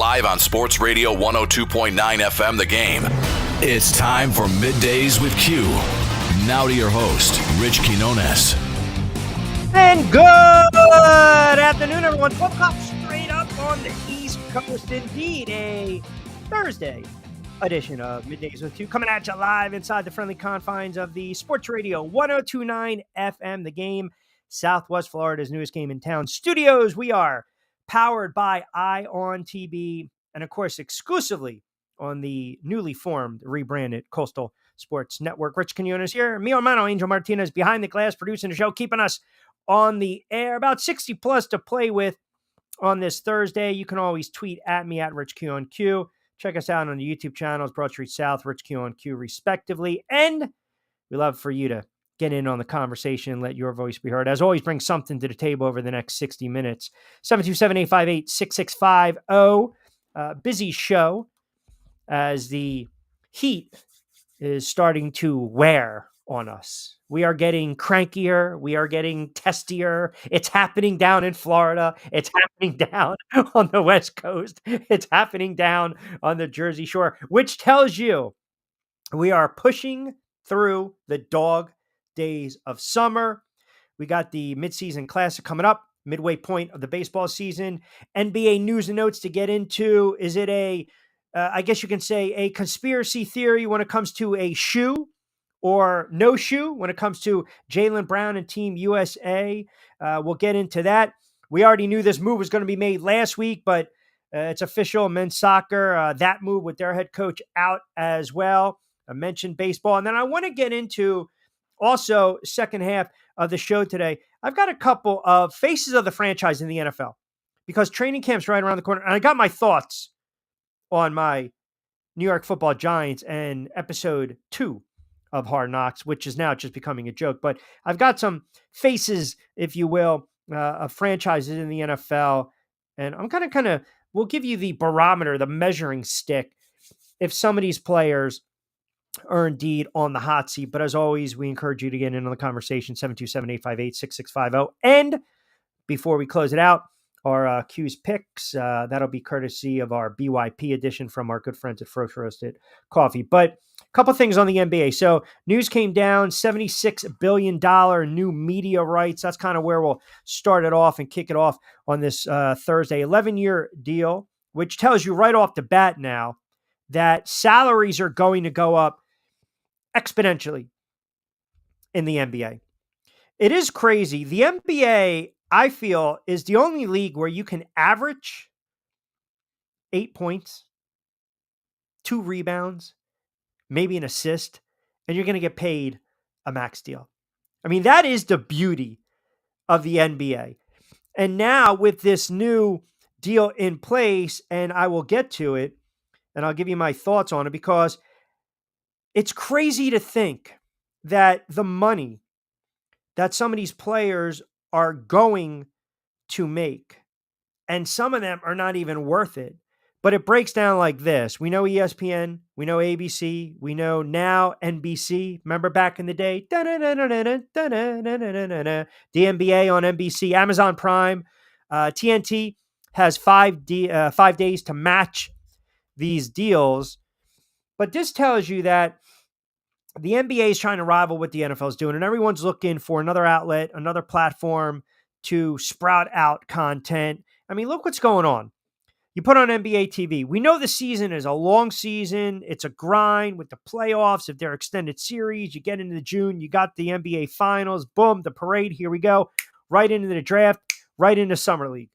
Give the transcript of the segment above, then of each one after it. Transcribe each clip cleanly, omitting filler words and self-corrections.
live on Sports Radio 102.9 FM The Game. It's time for Middays with Q. Now to your host, Rich Quinones. And good afternoon, everyone. 12 o'clock straight up on the East Coast. Indeed, a Thursday edition of Middays with Q, coming at you live inside the friendly confines of the Sports Radio 102.9 FM The Game, Southwest Florida's newest game in town studios. We are powered by Ion TV, and of course, exclusively on the newly formed, rebranded Coastal Sports Network. Rich Quinones here. Mi hermano Angel Martinez behind the glass, producing the show, keeping us on the air. About 60 plus to play with on this Thursday. You can always tweet at me at Rich Q on Q. Check us out on the YouTube channels, Broad Street South, Rich Q on Q, respectively. And we love for you to get in on the conversation, let your voice be heard. As always, bring something to the table over the next 60 minutes. 727-858-6650. Busy show as the heat is starting to wear on us. We are getting crankier. We are getting testier. It's happening down in Florida. It's happening down on the West Coast. It's happening down on the Jersey Shore, which tells you we are pushing through the dog days of summer. We got the midseason classic coming up, midway point of the baseball season. NBA news and notes to get into. Is it I guess you can say a conspiracy theory when it comes to a shoe or no shoe when it comes to Jaylen Brown and Team USA? We'll get into that. We already knew this move was going to be made last week, but it's official. Men's soccer, that move with their head coach out as well. I mentioned baseball. And then I want to get into also second half of the show today. I've got a couple of faces of the franchise in the NFL because training camp's right around the corner. And I got my thoughts on my New York Football Giants and episode 2 of Hard Knocks, which is now just becoming a joke. But I've got some faces, if you will, of franchises in the NFL. And I'm we'll give you the barometer, the measuring stick, if some of these players are indeed on the hot seat. But as always, we encourage you to get in on the conversation, 727-858-6650. And before we close it out, our Q's picks, that'll be courtesy of our BYP edition from our good friends at Fresh Roasted Coffee. But a couple things on the NBA. So news came down, $76 billion new media rights. That's kind of where we'll start it off and kick it off on this Thursday. 11-year deal, which tells you right off the bat now that salaries are going to go up exponentially in the NBA. It is crazy. The NBA, I feel, is the only league where you can average 8 points, 2 rebounds, maybe an assist, and you're going to get paid a max deal. I mean, that is the beauty of the NBA. And now with this new deal in place, and I will get to it, and I'll give you my thoughts on it, because it's crazy to think that the money that some of these players are going to make, and some of them are not even worth it. But it breaks down like this. We know ESPN, we know ABC, we know now NBC. Remember back in the day? The NBA on NBC, Amazon Prime, TNT has 5 days to match these deals. But this tells you that the NBA is trying to rival what the NFL is doing, and everyone's looking for another outlet, another platform to sprout out content. I mean, look what's going on. You put on NBA TV. We know the season is a long season. It's a grind with the playoffs. If they're extended series, you get into June, you got the NBA Finals. Boom, the parade. Here we go. Right into the draft, right into Summer League.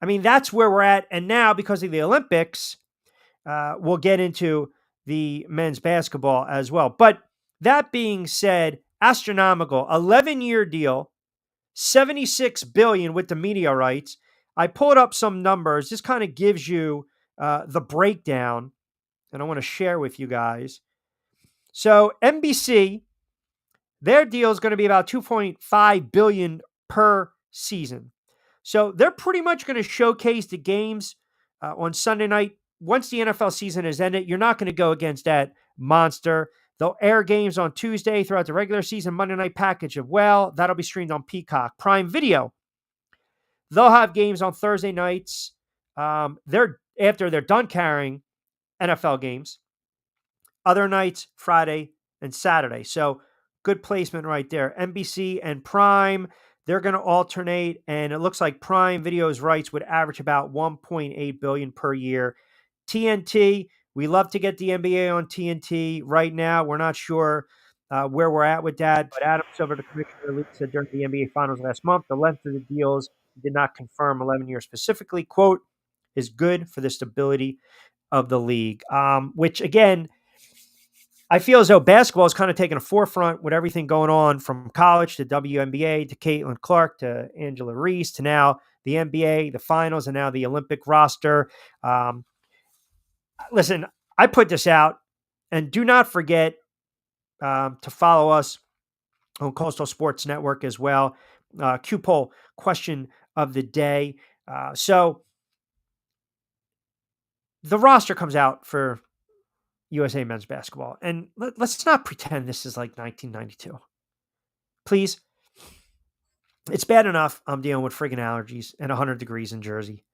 I mean, that's where we're at. And now, because of the Olympics, we'll get into the men's basketball as well. But that being said, astronomical, 11-year deal, $76 billion with the media rights. I pulled up some numbers. This kind of gives you the breakdown, and I want to share with you guys. So NBC, their deal is going to be about $2.5 billion per season. So they're pretty much going to showcase the games on Sunday night. Once the NFL season is ended, you're not going to go against that monster. They'll air games on Tuesday throughout the regular season Monday night package as well. That'll be streamed on Peacock. Prime Video, they'll have games on Thursday nights They're after they're done carrying NFL games, other nights, Friday and Saturday. So good placement right there. NBC and Prime, they're going to alternate, and it looks like Prime Video's rights would average about 1.8 billion per year. TNT, we love to get the NBA on TNT. Right now, we're not sure where we're at with that, but Adam Silver, the commissioner, said during the NBA Finals last month, the length of the deals did not confirm 11 years specifically. Quote, is good for the stability of the league, which again, I feel as though basketball is kind of taking a forefront with everything going on from college to WNBA to Caitlin Clark to Angela Reese to now the NBA, the finals, and now the Olympic roster. Listen, I put this out, and do not forget to follow us on Coastal Sports Network as well. Q poll question of the day. So the roster comes out for USA men's basketball, and let's not pretend this is like 1992. Please. It's bad enough I'm dealing with friggin' allergies and 100 degrees in Jersey.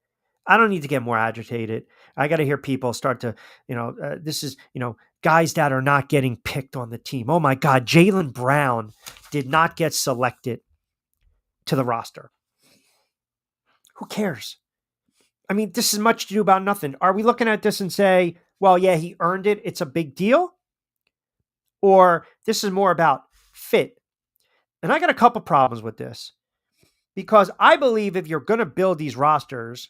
I don't need to get more agitated. I got to hear people start to, this is, guys that are not getting picked on the team. Oh my God, Jaylen Brown did not get selected to the roster. Who cares? I mean, this is much to do about nothing. Are we looking at this and say, well, yeah, he earned it, it's a big deal? Or this is more about fit? And I got a couple problems with this, because I believe if you're going to build these rosters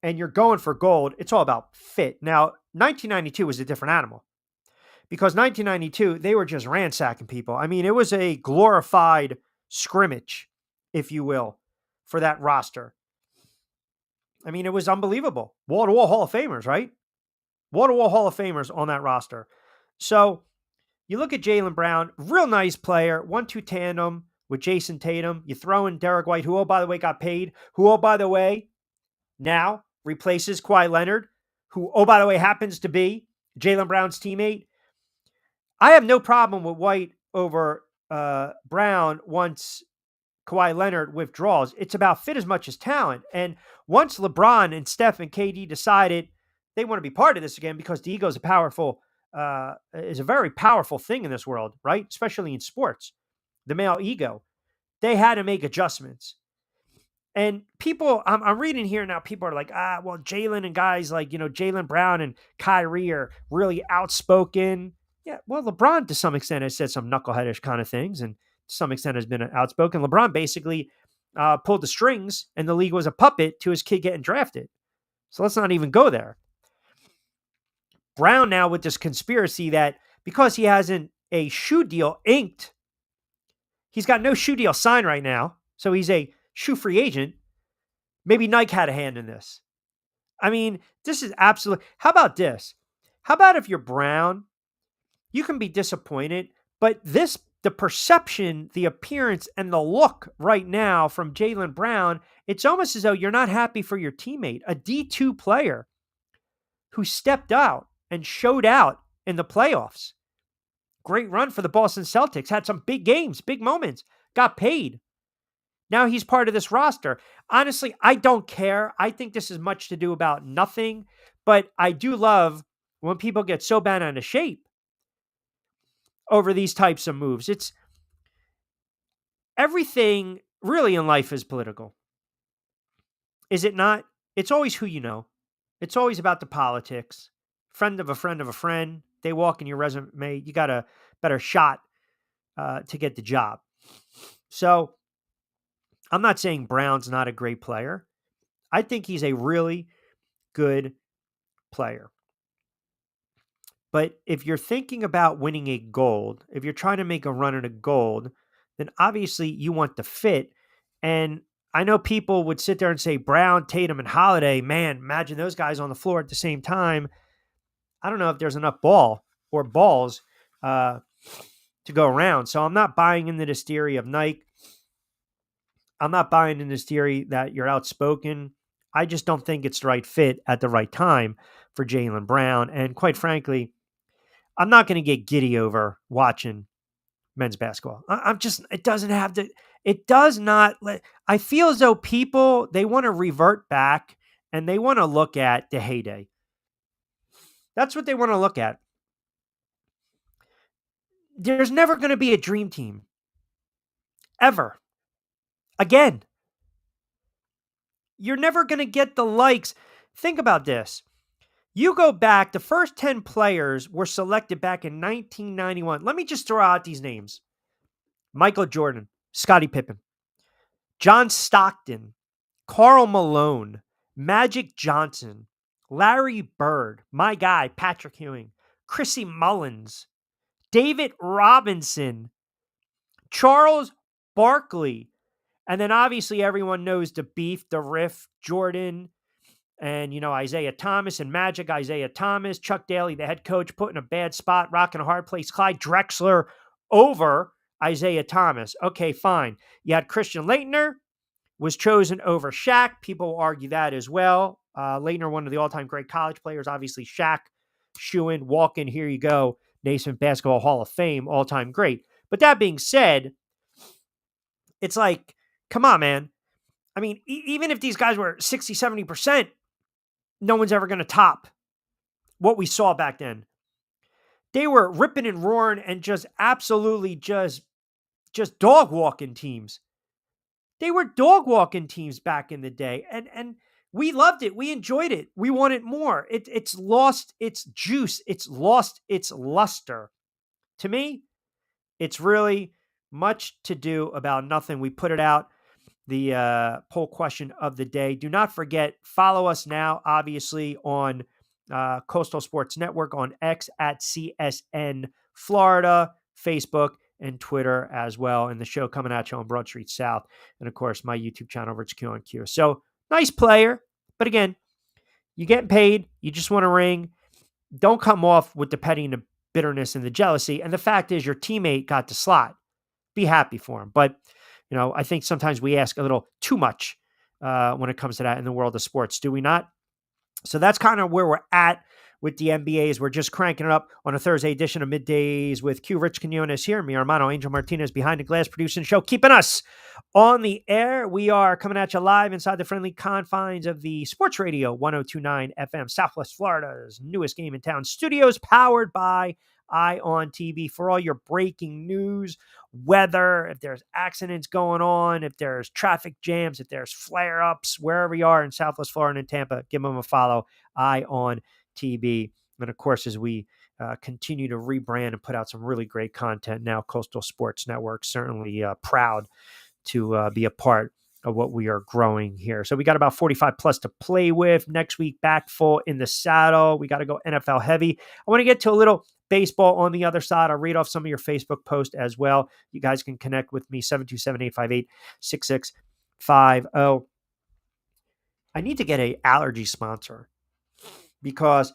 and you're going for gold, it's all about fit. Now, 1992 was a different animal, because 1992, they were just ransacking people. I mean, it was a glorified scrimmage, if you will, for that roster. I mean, it was unbelievable. Wall-to-wall Hall of Famers, right? Wall-to-wall Hall of Famers on that roster. So you look at Jaylen Brown, real nice player, 1-2 tandem with Jason Tatum. You throw in Derek White, who, oh, by the way, got paid, who, oh, by the way, now replaces Kawhi Leonard, who, oh, by the way, happens to be Jaylen Brown's teammate. I have no problem with White over Brown once Kawhi Leonard withdraws. It's about fit as much as talent. And once LeBron and Steph and KD decided they want to be part of this again, because the ego is a very powerful thing in this world, right? Especially in sports, the male ego. They had to make adjustments. And people, I'm reading here now, people are like, well, Jaylen and guys like, Jaylen Brown and Kyrie are really outspoken. Yeah, well, LeBron to some extent has said some knuckleheadish kind of things, and to some extent has been outspoken. LeBron basically pulled the strings, and the league was a puppet to his kid getting drafted. So let's not even go there. Brown now with this conspiracy that because he hasn't a shoe deal inked, he's got no shoe deal signed right now, so he's a shoe free agent. Maybe Nike had a hand in this. I mean, this is absolutely... How about this? How about if you're Brown, you can be disappointed, but the perception, the appearance, and the look right now from Jaylen Brown, it's almost as though you're not happy for your teammate, a D2 player who stepped out and showed out in the playoffs. Great run for the Boston Celtics, had some big games, big moments, got paid. Now he's part of this roster. Honestly, I don't care. I think this is much to do about nothing, but I do love when people get so bent out of shape over these types of moves. It's everything really in life is political. Is it not? It's always who you know. It's always about the politics. Friend of a friend of a friend. They walk in your resume. You got a better shot to get the job. So I'm not saying Brown's not a great player. I think he's a really good player. But if you're thinking about winning a gold, if you're trying to make a run at a gold, then obviously you want the fit. And I know people would sit there and say Brown, Tatum, and Holiday, man, imagine those guys on the floor at the same time. I don't know if there's enough balls to go around. So I'm not buying into this theory of Nike. I'm not buying in this theory that you're outspoken. I just don't think it's the right fit at the right time for Jaylen Brown. And quite frankly, I'm not going to get giddy over watching men's basketball. I feel as though people, they want to revert back and they want to look at the heyday. That's what they want to look at. There's never going to be a dream team. Ever. Again. You're never going to get the likes. Think about this. You go back, the first 10 players were selected back in 1991. Let me just throw out these names. Michael Jordan, Scottie Pippen, John Stockton, Karl Malone, Magic Johnson, Larry Bird, my guy, Patrick Ewing, Chrissy Mullins, David Robinson, Charles Barkley, and then obviously everyone knows the beef, the riff, Jordan, and, Isaiah Thomas and Magic, Isaiah Thomas, Chuck Daly, the head coach, put in a bad spot, rocking a hard place, Clyde Drexler over Isaiah Thomas. Okay, fine. You had Christian Laettner, was chosen over Shaq. People will argue that as well. Laettner, one of the all-time great college players, obviously Shaq, shoo-in, walk in, here you go, Naismith Basketball Hall of Fame, all-time great. But that being said, it's like, come on, man. I mean, even if these guys were 60, 70%, no one's ever going to top what we saw back then. They were ripping and roaring and just absolutely just dog walking teams. They were dog walking teams back in the day. And we loved it. We enjoyed it. We wanted more. It's lost its juice. It's lost its luster. To me, it's really much to do about nothing. We put it out. The poll question of the day. Do not forget, follow us now, obviously, on Coastal Sports Network, on X at CSN Florida, Facebook, and Twitter as well. And the show coming at you on Broad Street South. And, of course, my YouTube channel, Rich Q on Q. So, nice player. But, again, you're getting paid. You just want to ring. Don't come off with the petty and the bitterness and the jealousy. And the fact is your teammate got the slot. Be happy for him. But, I think sometimes we ask a little too much when it comes to that in the world of sports. Do we not? So that's kind of where we're at with the NBAs. We're just cranking it up on a Thursday edition of Middays with Q. Rich Quinones here. Mi hermano Angel Martinez behind the glass producing the show, keeping us on the air. We are coming at you live inside the friendly confines of the Sports Radio 102.9 FM, Southwest Florida's newest game in town studios, powered by I on TV for all your breaking news, weather, if there's accidents going on, if there's traffic jams, if there's flare-ups, wherever you are in Southwest Florida and Tampa, give them a follow, I on TV. And of course, as we continue to rebrand and put out some really great content now, Coastal Sports Network, certainly proud to be a part of what we are growing here. So we got about 45 plus to play with. Next week, back full in the saddle. We got to go NFL heavy. I want to get to a little baseball on the other side. I'll read off some of your Facebook posts as well. You guys can connect with me, 727-858-6650. I need to get an allergy sponsor because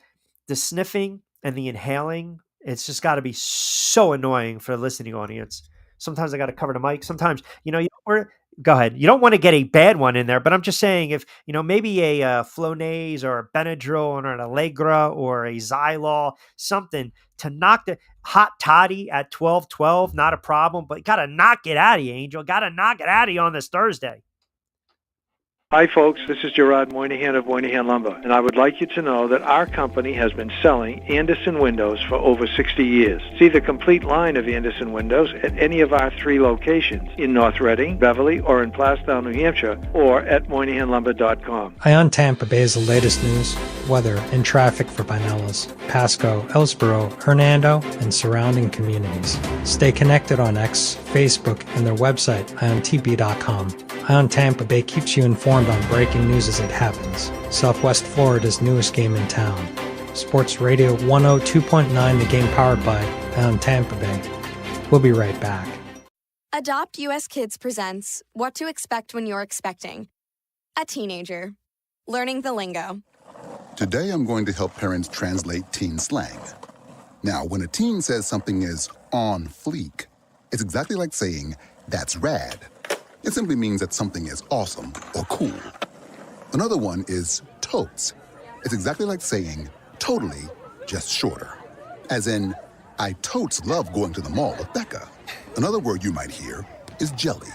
the sniffing and the inhaling, it's just got to be so annoying for the listening audience. Sometimes I got to cover the mic. Sometimes, go ahead. You don't want to get a bad one in there, but I'm just saying if, maybe a Flonase or a Benadryl or an Allegra or a Zylol, something to knock the hot toddy at 12:12, not a problem, but got to knock it out of you, Angel. Got to knock it out of you on this Thursday. Hi, folks. This is Gerard Moynihan of Moynihan Lumber, and I would like you to know that our company has been selling Anderson windows for over 60 years. See the complete line of Anderson windows at any of our 3 locations in North Reading, Beverly, or in Plastown, New Hampshire, or at MoynihanLumber.com. Ion Tampa Bay is the latest news, weather, and traffic for Pinellas, Pasco, Ellsboro, Hernando, and surrounding communities. Stay connected on X, Facebook, and their website, IonTB.com. Ion Tampa Bay keeps you informed on breaking news as it happens. Southwest Florida's newest game in town. Sports Radio 102.9, the game powered by Ion Tampa Bay. We'll be right back. Adopt US Kids presents What to Expect When You're Expecting. A teenager. Learning the lingo. Today I'm going to help parents translate teen slang. Now, when a teen says something is on fleek, it's exactly like saying, that's rad. It simply means that something is awesome or cool. Another one is totes. It's exactly like saying totally, just shorter. As in, I totes love going to the mall with Becca. Another word you might hear is jelly.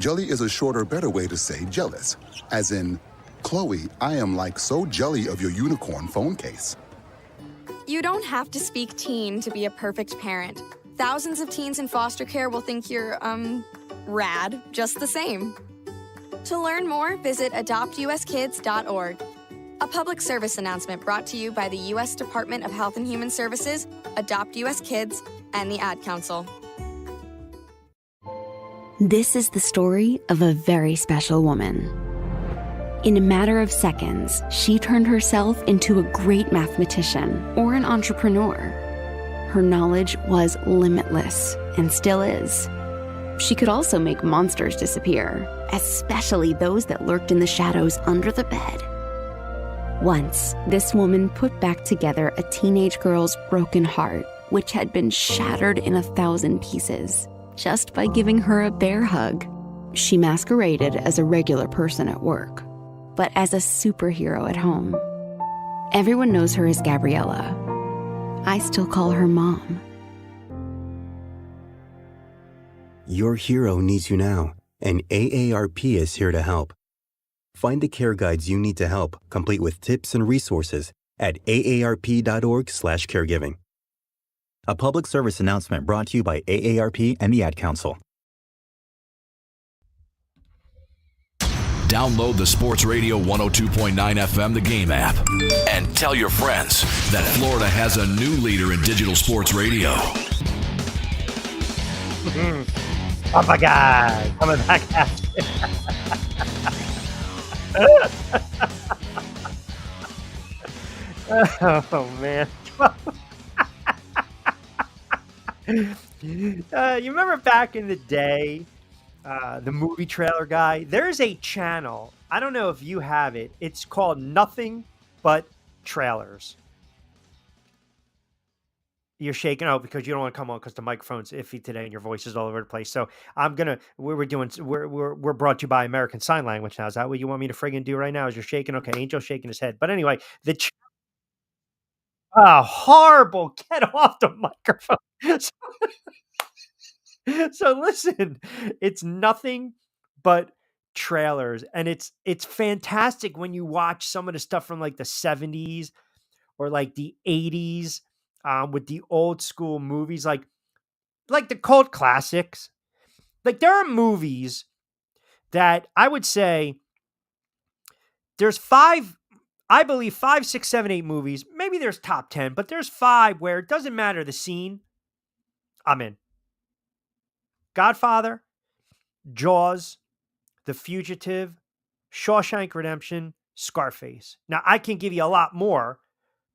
Jelly is a shorter, better way to say jealous. As in, Chloe, I am like so jelly of your unicorn phone case. You don't have to speak teen to be a perfect parent. Thousands of teens in foster care will think you're, rad just the same. To learn more, visit adoptuskids.org. A public service announcement brought to you by the U.S. Department of Health and Human Services, Adopt U.S. Kids, and the Ad Council. This is the story of a very special woman. In a matter of seconds, she turned herself into a great mathematician or an entrepreneur. Her knowledge was limitless and still is. She could also make monsters disappear, especially those that lurked in the shadows under the bed. Once, this woman put back together a teenage girl's broken heart, which had been shattered in 1,000 pieces, just by giving her a bear hug. She masqueraded as a regular person at work, but as a superhero at home. Everyone knows her as Gabriella. I still call her Mom. Your hero needs you now, and AARP is here to help. Find the care guides you need to help, complete with tips and resources at aarp.org/caregiving. A public service announcement brought to you by AARP and the Ad Council. Download the Sports Radio 102.9 FM The Game app and tell your friends that Florida has a new leader in digital sports radio. Oh my God, coming back at you. Oh man. You remember back in the day, the movie trailer guy? There's a channel, I don't know if you have it, it's called Nothing But Trailers. You're shaking out because you don't want to come on because the microphone's iffy today and your voice is all over the place. So we're brought to you by American Sign Language now. Is that what you want me to friggin' do right now? Is you're shaking? Okay, Angel's shaking his head. But anyway, horrible. Get off the microphone. So listen, it's Nothing But Trailers. And it's fantastic when you watch some of the stuff from like the 70s or like the 80s. With the old school movies, like the cult classics. Like there are movies that I would say there's 5, 6, 7, 8 movies. Maybe there's top 10, but there's 5 where it doesn't matter the scene. I'm in. Godfather, Jaws, The Fugitive, Shawshank Redemption, Scarface. Now I can give you a lot more,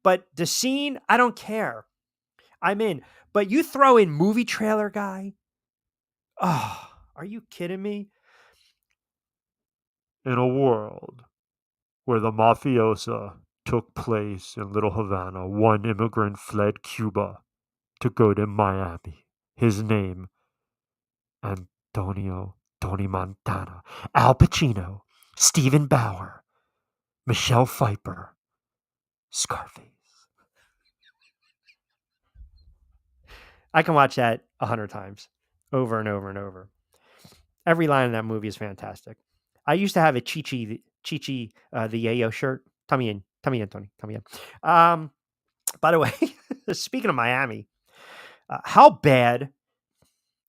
but the scene, I don't care. I'm in. But you throw in movie trailer guy. Oh, are you kidding me? In a world where the mafiosa took place in Little Havana, one immigrant fled Cuba to go to Miami. His name, Antonio Tony Montana, Al Pacino, Stephen Bauer, Michelle Pfeiffer, Scarface. I can watch that 100 times, over and over and over. Every line in that movie is fantastic. I used to have a Chi-Chi the Yayo shirt. Tummy in, Tony. Tummy in. By the way, speaking of Miami, how bad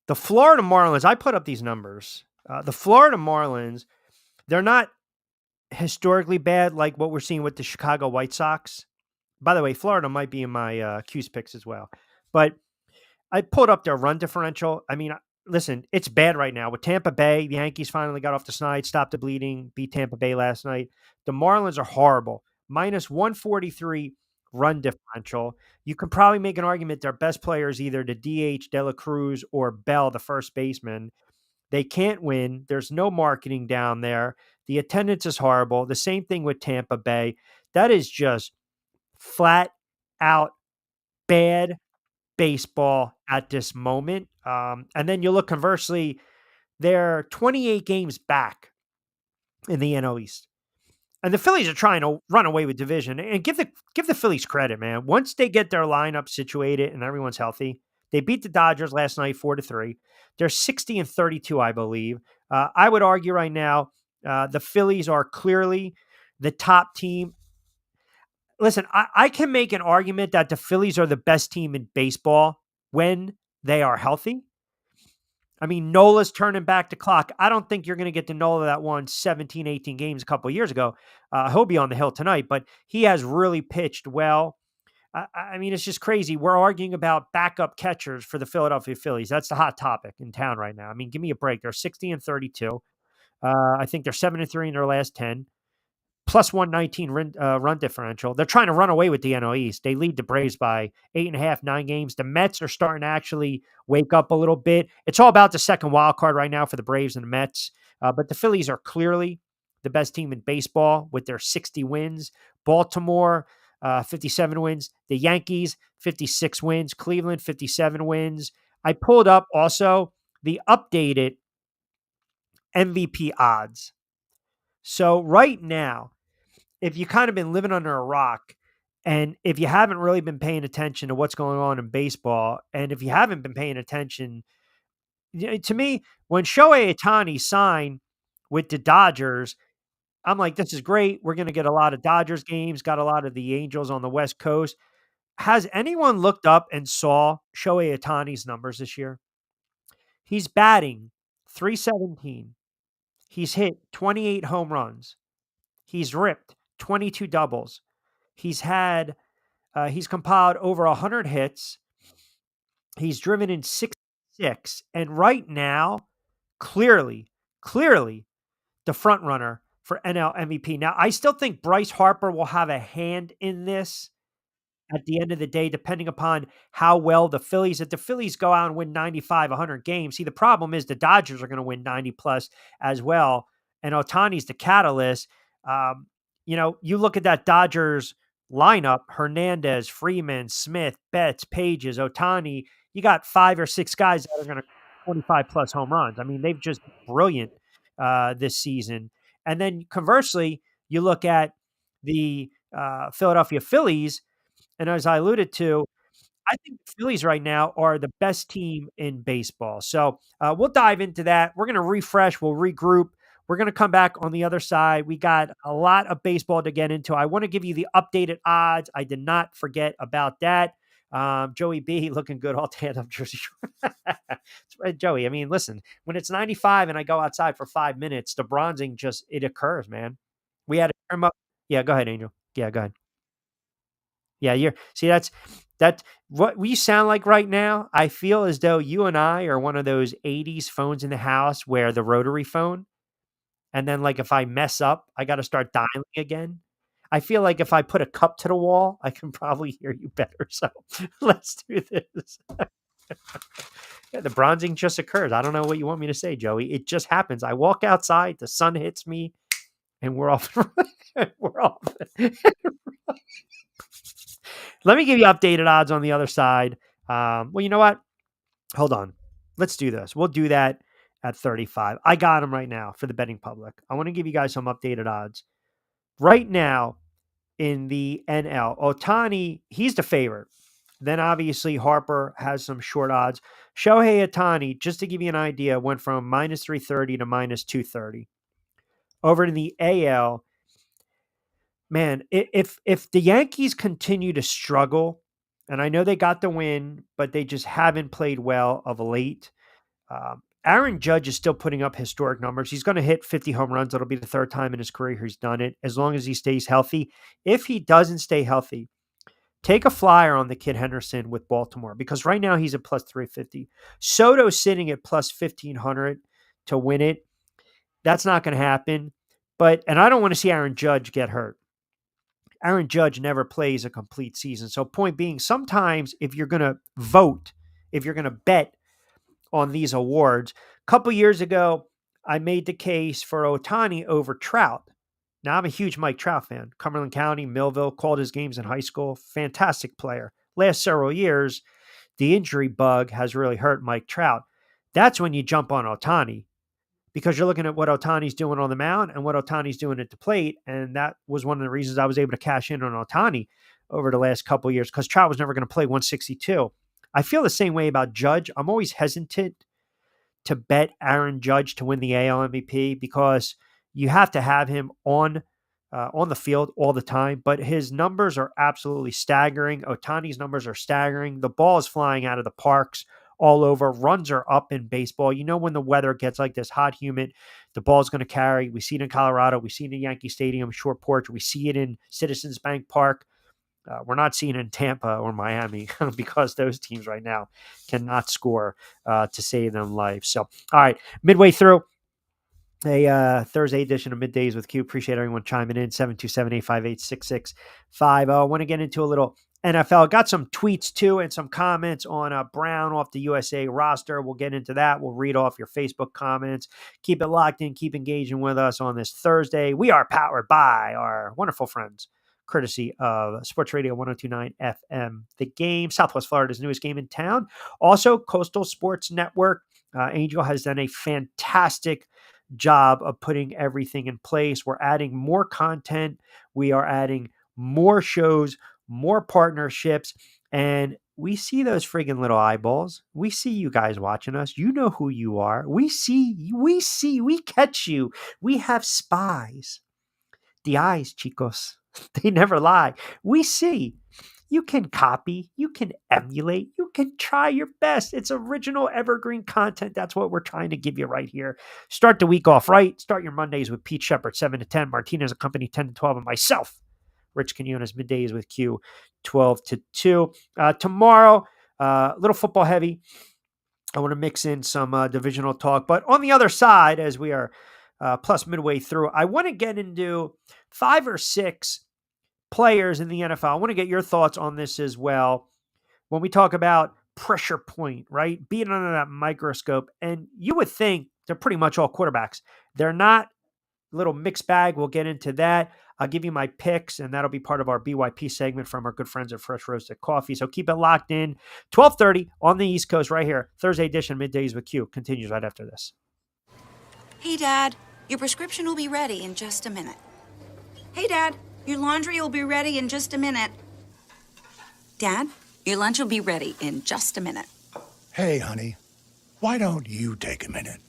the Florida Marlins, I put up these numbers. The Florida Marlins, they're not historically bad like what we're seeing with the Chicago White Sox. By the way, Florida might be in my Q's picks as well. But I pulled up their run differential. I mean, listen, it's bad right now. With Tampa Bay, the Yankees finally got off the snide, stopped the bleeding, beat Tampa Bay last night. The Marlins are horrible. Minus 143 run differential. You can probably make an argument their best player is either the DH, De La Cruz, or Bell, the first baseman. They can't win. There's no marketing down there. The attendance is horrible. The same thing with Tampa Bay. That is just flat out bad baseball at this moment. And then you look conversely, they're 28 games back in the NL East. And the Phillies are trying to run away with division. And give the Phillies credit, man. Once they get their lineup situated and everyone's healthy, they beat the Dodgers last night 4-3. They're 60-32, I believe. I would argue right now, the Phillies are clearly the top team. Listen, I can make an argument that the Phillies are the best team in baseball when they are healthy. I mean, Nola's turning back the clock. I don't think you're going to get to Nola that won 17, 18 games a couple of years ago. He'll be on the hill tonight, but he has really pitched well. I mean, it's just crazy. We're arguing about backup catchers for the Philadelphia Phillies. That's the hot topic in town right now. I mean, give me a break. They're 60-32. I think they're 7-3 in their last 10. Plus 119 run differential. They're trying to run away with the NL East. They lead the Braves by 8.5, 9 games. The Mets are starting to actually wake up a little bit. It's all about the second wild card right now for the Braves and the Mets. But the Phillies are clearly the best team in baseball with their 60 wins. Baltimore, 57 wins. The Yankees, 56 wins. Cleveland, 57 wins. I pulled up also the updated MVP odds. So right now, if you kind of been living under a rock, and if you haven't really been paying attention to what's going on in baseball, and if you haven't been paying attention, to me, when Shohei Ohtani signed with the Dodgers, I'm like, this is great. We're going to get a lot of Dodgers games, got a lot of the Angels on the West Coast. Has anyone looked up and saw Shohei Ohtani's numbers this year? He's batting .317. He's hit 28 home runs. He's ripped 22 doubles. He's compiled over 100 hits. He's driven in 66. And right now, clearly, the front runner for NL MVP. Now, I still think Bryce Harper will have a hand in this at the end of the day, depending upon how well the Phillies, if the Phillies go out and win 95, 100 games. See, the problem is the Dodgers are going to win 90 plus as well. And Ohtani's the catalyst. You look at that Dodgers lineup, Hernandez, Freeman, Smith, Betts, Pages, Ohtani, you got 5 or 6 guys that are going to 25 plus home runs. I mean, they've just been brilliant this season. And then conversely, you look at the Philadelphia Phillies, and as I alluded to, I think the Phillies right now are the best team in baseball. So we'll dive into that. We're going to refresh. We'll regroup. We're going to come back on the other side. We got a lot of baseball to get into. I want to give you the updated odds. I did not forget about that. Joey B looking good all tandem jersey. Joey, I mean, listen, when it's 95 and I go outside for 5 minutes, the bronzing it occurs, man. We had to turn up. Yeah, go ahead, Angel. Yeah, go ahead. Yeah, that's what we sound like right now. I feel as though you and I are one of those 80s phones in the house where the rotary phone, and then like if I mess up, I got to start dialing again. I feel like if I put a cup to the wall, I can probably hear you better. So let's do this. Yeah, the bronzing just occurs. I don't know what you want me to say, Joey. It just happens. I walk outside, the sun hits me, and we're off. We're off. Let me give you updated odds on the other side. Well, you know what? Hold on. Let's do this. We'll do that at 35. I got them right now for the betting public. I want to give you guys some updated odds. Right now in the NL, Ohtani, he's the favorite. Then obviously Harper has some short odds. Shohei Ohtani, just to give you an idea, went from minus 330 to minus 230. Over to the AL, man, if the Yankees continue to struggle, and I know they got the win, but they just haven't played well of late. Aaron Judge is still putting up historic numbers. He's going to hit 50 home runs. It'll be the third time in his career he's done it, as long as he stays healthy. If he doesn't stay healthy, take a flyer on the kid Henderson with Baltimore, because right now he's at plus 350. Soto's sitting at plus 1,500 to win it. That's not going to happen. And I don't want to see Aaron Judge get hurt. Aaron Judge never plays a complete season. So point being, sometimes if you're going to vote, if you're going to bet on these awards, a couple years ago, I made the case for Ohtani over Trout. Now, I'm a huge Mike Trout fan. Cumberland County, Millville, called his games in high school. Fantastic player. Last several years, the injury bug has really hurt Mike Trout. That's when you jump on Ohtani, because you're looking at what Ohtani's doing on the mound and what Ohtani's doing at the plate. And that was one of the reasons I was able to cash in on Ohtani over the last couple of years, because Trout was never going to play 162. I feel the same way about Judge. I'm always hesitant to bet Aaron Judge to win the AL MVP, because you have to have him on on the field all the time, but his numbers are absolutely staggering. Ohtani's numbers are staggering. The ball is flying out of the parks all over. Runs are up in baseball. You know, when the weather gets like this hot, humid, the ball is going to carry. We see it in Colorado. We see it in Yankee Stadium, Short Porch. We see it in Citizens Bank Park. We're not seeing it in Tampa or Miami because those teams right now cannot score to save them life. So, all right, midway through a Thursday edition of Middays with Q. Appreciate everyone chiming in. 727-858-6650. I want to get into a little NFL. Got some tweets too and some comments on Brown off the USA roster. We'll get into that. We'll read off your Facebook comments. Keep it locked in. Keep engaging with us on this Thursday. We are powered by our wonderful friends, courtesy of Sports Radio 102.9 FM. The Game, Southwest Florida's newest game in town. Also, Coastal Sports Network. Angel has done a fantastic job of putting everything in place. We're adding more content. We are adding more shows, more partnerships, and we see those friggin' little eyeballs. We see you guys watching us. You know who you are. We catch you. We have spies. The eyes, chicos. They never lie. We see. You can copy, you can emulate, you can try your best. It's original evergreen content. That's what we're trying to give you right here. Start the week off right. Start your Mondays with Pete Shepard, 7 to 10, Martinez and Company, 10 to 12, and myself, Rich Quinones, Middays with Q, 12 to 2. Tomorrow, a little football heavy. I want to mix in some divisional talk. But on the other side, as we are plus midway through, I want to get into 5 or 6 players in the NFL. I want to get your thoughts on this as well. When we talk about pressure point, right? Being under that microscope, and you would think they're pretty much all quarterbacks. They're not. Little mixed bag. We'll get into that. I'll give you my picks, and that'll be part of our BYP segment from our good friends at Fresh Roasted Coffee. So keep it locked in. 12:30 on the East Coast right here. Thursday edition, Middays with Q, continues right after this. Hey, Dad. Your prescription will be ready in just a minute. Hey, Dad. Your laundry will be ready in just a minute. Dad, your lunch will be ready in just a minute. Hey, honey, why don't you take a minute?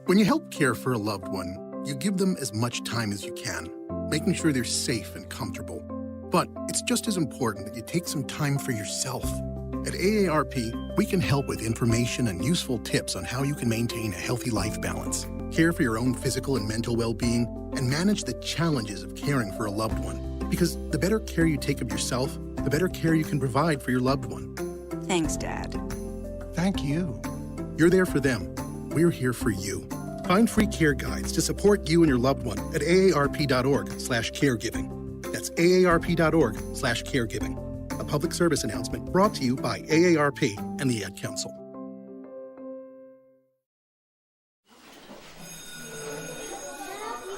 When you help care for a loved one, you give them as much time as you can, making sure they're safe and comfortable. But it's just as important that you take some time for yourself. At AARP, we can help with information and useful tips on how you can maintain a healthy life balance, care for your own physical and mental well-being, and manage the challenges of caring for a loved one. Because the better care you take of yourself, the better care you can provide for your loved one. Thanks, Dad. Thank you. You're there for them. We're here for you. Find free care guides to support you and your loved one at aarp.org/caregiving. That's aarp.org/caregiving. A public service announcement brought to you by AARP and the Ad Council.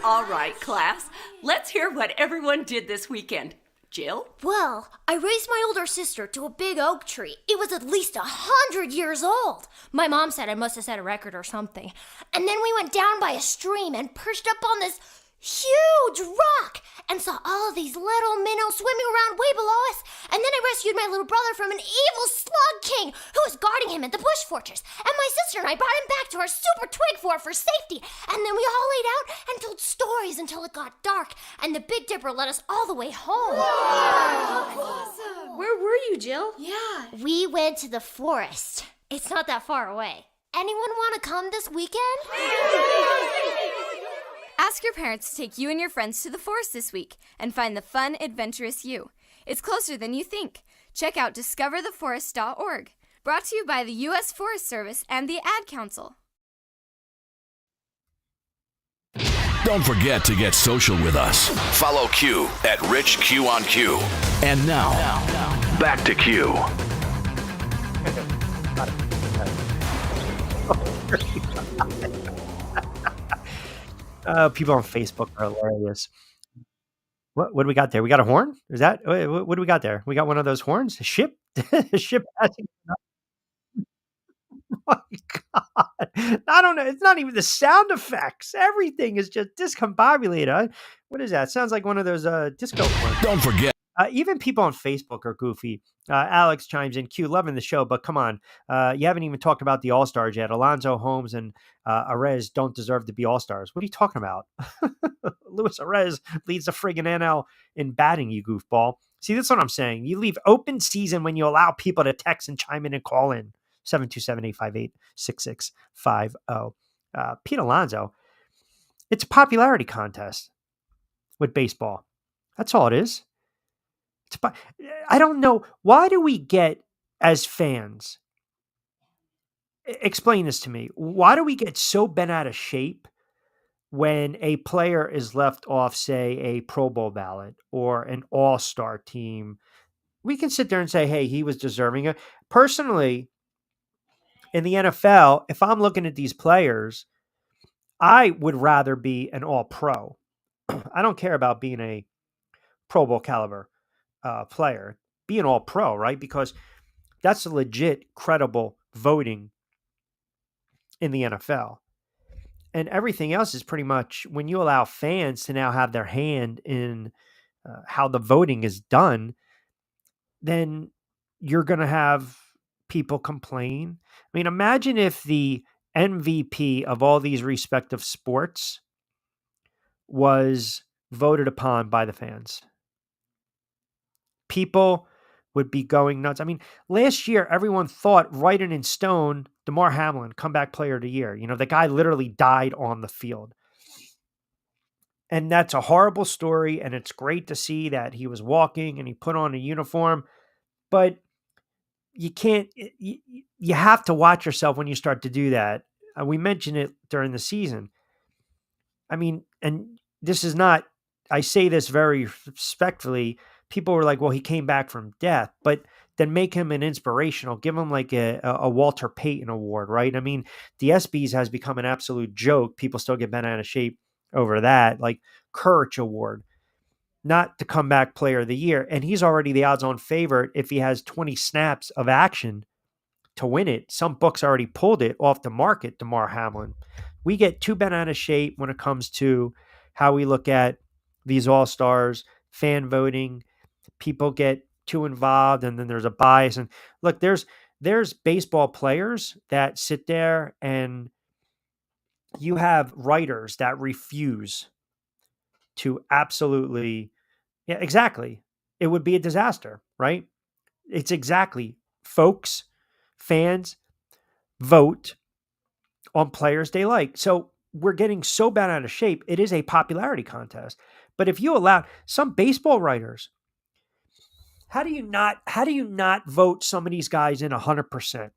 All right, class. Let's hear what everyone did this weekend. Jill? Well, I raised my older sister to a big oak tree. It was at least 100 years old. My mom said I must have set a record or something. And then we went down by a stream and perched up on this huge rock and saw all these little minnows swimming around way below us. And then I rescued my little brother from an evil slug king who was guarding him at the bush fortress. And my sister and I brought him back to our super twig fort for safety. And then we all laid out and told stories until it got dark. And the Big Dipper led us all the way home. Wow. Awesome. Where were you, Jill? Yeah. We went to the forest. It's not that far away. Anyone want to come this weekend? Ask your parents to take you and your friends to the forest this week and find the fun, adventurous you. It's closer than you think. Check out discovertheforest.org. Brought to you by the U.S. Forest Service and the Ad Council. Don't forget to get social with us. Follow Q at Rich Q on Q. And now, back to Q. People on Facebook are hilarious. What do we got there? We got a horn? Is that what do we got there? We got one of those horns? A ship? A ship passing. Oh my God. I don't know. It's not even the sound effects. Everything is just discombobulated. What is that? Sounds like one of those disco horns. Don't forget. Even people on Facebook are goofy. Alex chimes in, Q, loving the show, but come on. You haven't even talked about the All-Stars yet. Alonzo, Holmes, and Arez don't deserve to be All-Stars. What are you talking about? Luis Arez leads the friggin' NL in batting, you goofball. See, that's what I'm saying. You leave open season when you allow people to text and chime in and call in. 727-858-6650. Pete Alonso, it's a popularity contest with baseball. That's all it is. I don't know. Why do we get, as fans, explain this to me. Why do we get so bent out of shape when a player is left off, say, a Pro Bowl ballot or an all-star team? We can sit there and say, hey, he was deserving it. Personally, in the NFL, if I'm looking at these players, I would rather be an all-pro. I don't care about being a Pro Bowl caliber player. Be an all-pro, right? Because that's a legit, credible voting in the NFL. And everything else is pretty much, when you allow fans to now have their hand in how the voting is done, then you're going to have people complain. I mean, imagine if the MVP of all these respective sports was voted upon by the fans. People would be going nuts. I mean, last year, everyone thought, writing in stone, DeMar Hamlin, comeback player of the year. You know, the guy literally died on the field. And that's a horrible story. And it's great to see that he was walking and he put on a uniform. But you can't, you have to watch yourself when you start to do that. We mentioned it during the season. I mean, and this is not, I say this very respectfully. People were like, well, he came back from death, but then make him an inspirational, give him like a Walter Payton award, right? I mean, the ESPYs has become an absolute joke. People still get bent out of shape over that, like Courage Award, not the comeback player of the year. And he's already the odds on favorite if he has 20 snaps of action to win it. Some books already pulled it off the market, DeMar Hamlin. We get too bent out of shape when it comes to how we look at these all-stars, fan voting. People get too involved, and then there's a bias. And look, there's baseball players that sit there, and you have writers that refuse to absolutely, yeah, exactly. It would be a disaster, right? It's exactly, folks, fans vote on players they like. So we're getting so bad out of shape. It is a popularity contest. But if you allow some baseball writers, how do you not vote some of these guys in 100%?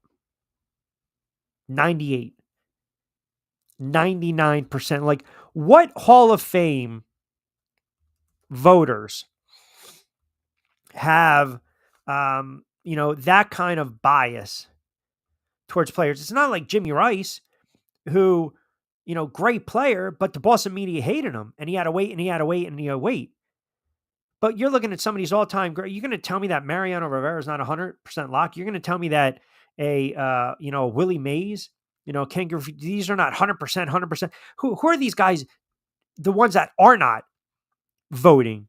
98, 99%. Like, what Hall of Fame voters have, that kind of bias towards players? It's not like Jimmy Rice, who, great player, but the Boston media hated him, and he had to wait, and he had to wait, and he had to wait. But you're looking at some of these all-time great. You're going to tell me that Mariano Rivera is not 100% lock. You're going to tell me that Willie Mays, Ken Griffey, these are not 100%, 100%. Who are these guys? The ones that are not voting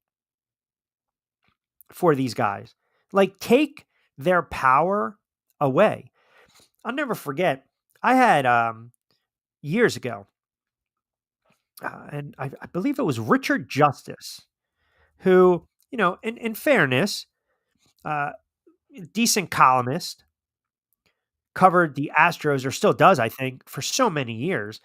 for these guys. Like, take their power away. I'll never forget. I had years ago, and I believe it was Richard Justice, who, in fairness, decent columnist, covered the Astros, or still does, I think, for so many years.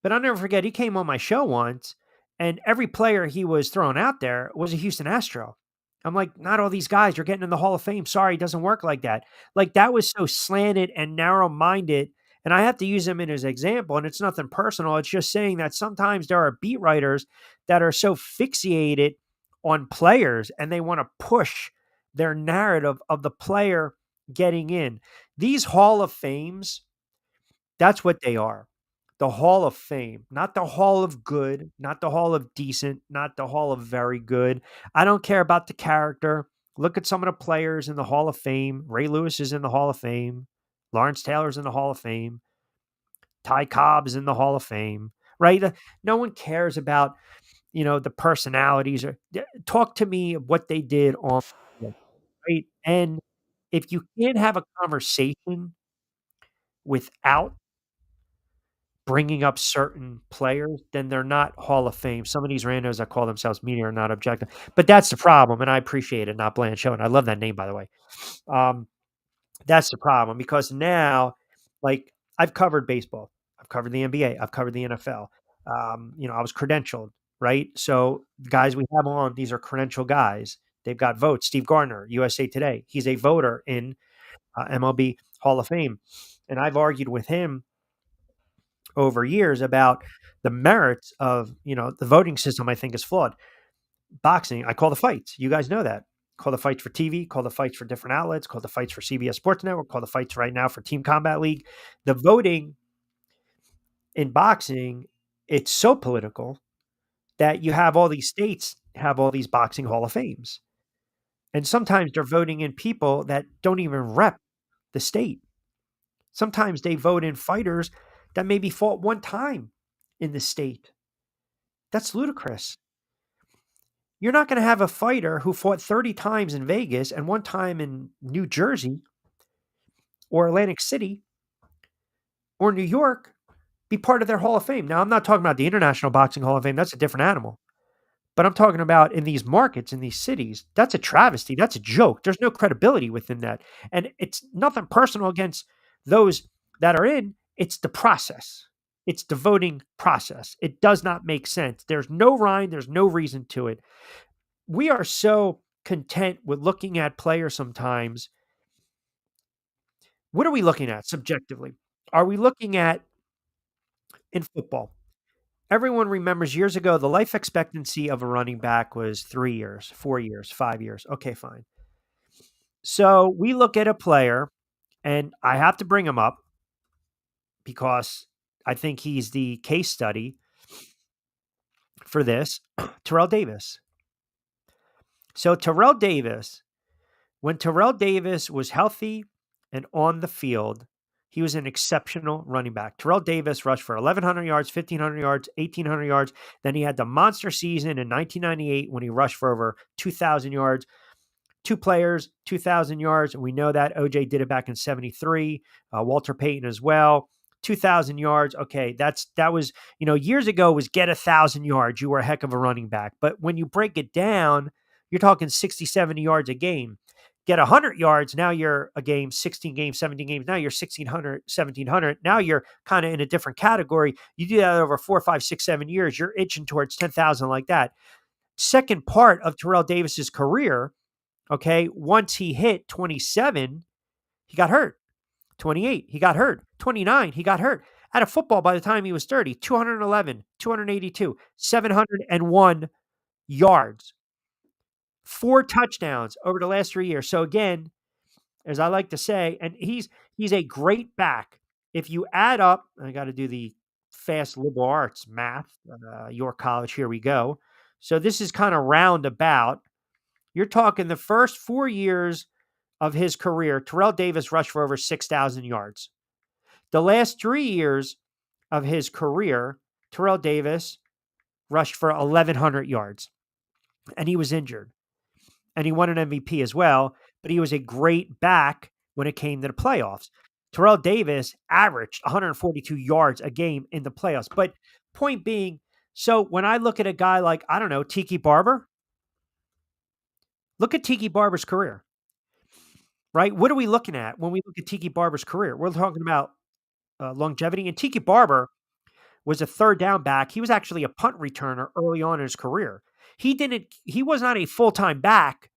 But I'll never forget, he came on my show once, and every player he was throwing out there was a Houston Astro. I'm like, not all these guys are getting in the Hall of Fame. Sorry, it doesn't work like that. Like, that was so slanted and narrow-minded. And I have to use him in as example, and it's nothing personal. It's just saying that sometimes there are beat writers that are so fixated on players, and they want to push their narrative of the player getting in. These Hall of Fames, that's what they are. The Hall of Fame, not the Hall of Good, not the Hall of Decent, not the Hall of Very Good. I don't care about the character. Look at some of the players in the Hall of Fame. Ray Lewis is in the Hall of Fame. Lawrence Taylor's in the Hall of Fame. Ty Cobb's in the Hall of Fame, right? No one cares about the personalities are. Talk to me of what they did on the field, right? And if you can't have a conversation without bringing up certain players, then they're not Hall of Fame. Some of these randos that call themselves media are not objective, but that's the problem, and I appreciate it. Not Blanchot, and I love that name, by the way. Um, that's the problem because now, like I've covered baseball, I've covered the NBA, I've covered the NFL. I was credentialed, right? So the guys we have on, these are credential guys. They've got votes. Steve Gardner, USA Today, he's a voter in MLB Hall of Fame, and I've argued with him over years about the merits of the voting system. I think is flawed. Boxing, I call the fights. You guys know that. Call the fights for TV, call the fights for different outlets, call the fights for CBS Sports Network, call the fights right now for Team Combat League. The voting in boxing, it's so political that you have all these states have all these boxing Hall of Fames. And sometimes they're voting in people that don't even rep the state. Sometimes they vote in fighters that maybe fought one time in the state. That's ludicrous. You're not going to have a fighter who fought 30 times in Vegas and one time in New Jersey or Atlantic City or New York be part of their Hall of Fame. Now, I'm not talking about the International Boxing Hall of Fame. That's a different animal. But I'm talking about in these markets, in these cities, that's a travesty. That's a joke. There's no credibility within that. And it's nothing personal against those that are in. It's the process. It's the voting process. It does not make sense. There's no rhyme. There's no reason to it. We are so content with looking at players sometimes. What are we looking at subjectively? Are we looking at in football? Everyone remembers years ago, the life expectancy of a running back was 3 years, 4 years, 5 years. Okay, fine. So we look at a player, and I have to bring him up because I think he's the case study for this. Terrell Davis. So Terrell Davis, when Terrell Davis was healthy and on the field, he was an exceptional running back. Terrell Davis rushed for 1,100 yards, 1,500 yards, 1,800 yards. Then he had the monster season in 1998 when he rushed for over 2,000 yards. Two players, 2,000 yards. And we know that OJ did it back in 73. Walter Payton as well. 2,000 yards. Okay, that was, years ago was get 1,000 yards. You were a heck of a running back. But when you break it down, you're talking 60, 70 yards a game. Get 100 yards, now you're a game, 16 games, 17 games. Now you're 1,600, 1,700. Now you're kind of in a different category. You do that over 4, 5, 6, 7 years. You're itching towards 10,000 like that. Second part of Terrell Davis's career, okay, once he hit 27, he got hurt. 28, he got hurt. 29, he got hurt. Out of football by the time he was 30, 211, 282, 701 yards. 4 touchdowns over the last 3 years. So again, as I like to say, and he's a great back. If you add up, I got to do the fast liberal arts math, York College, here we go. So this is kind of roundabout. You're talking the first 4 years of his career, Terrell Davis rushed for over 6,000 yards. The last 3 years of his career, Terrell Davis rushed for 1,100 yards, and he was injured. And he won an MVP as well, but he was a great back when it came to the playoffs. Terrell Davis averaged 142 yards a game in the playoffs. But point being, so when I look at a guy like, I don't know, Tiki Barber, look at Tiki Barber's career, right? What are we looking at when we look at Tiki Barber's career? We're talking about longevity. And Tiki Barber was a third down back. He was actually a punt returner early on in his career. He was not a full-time back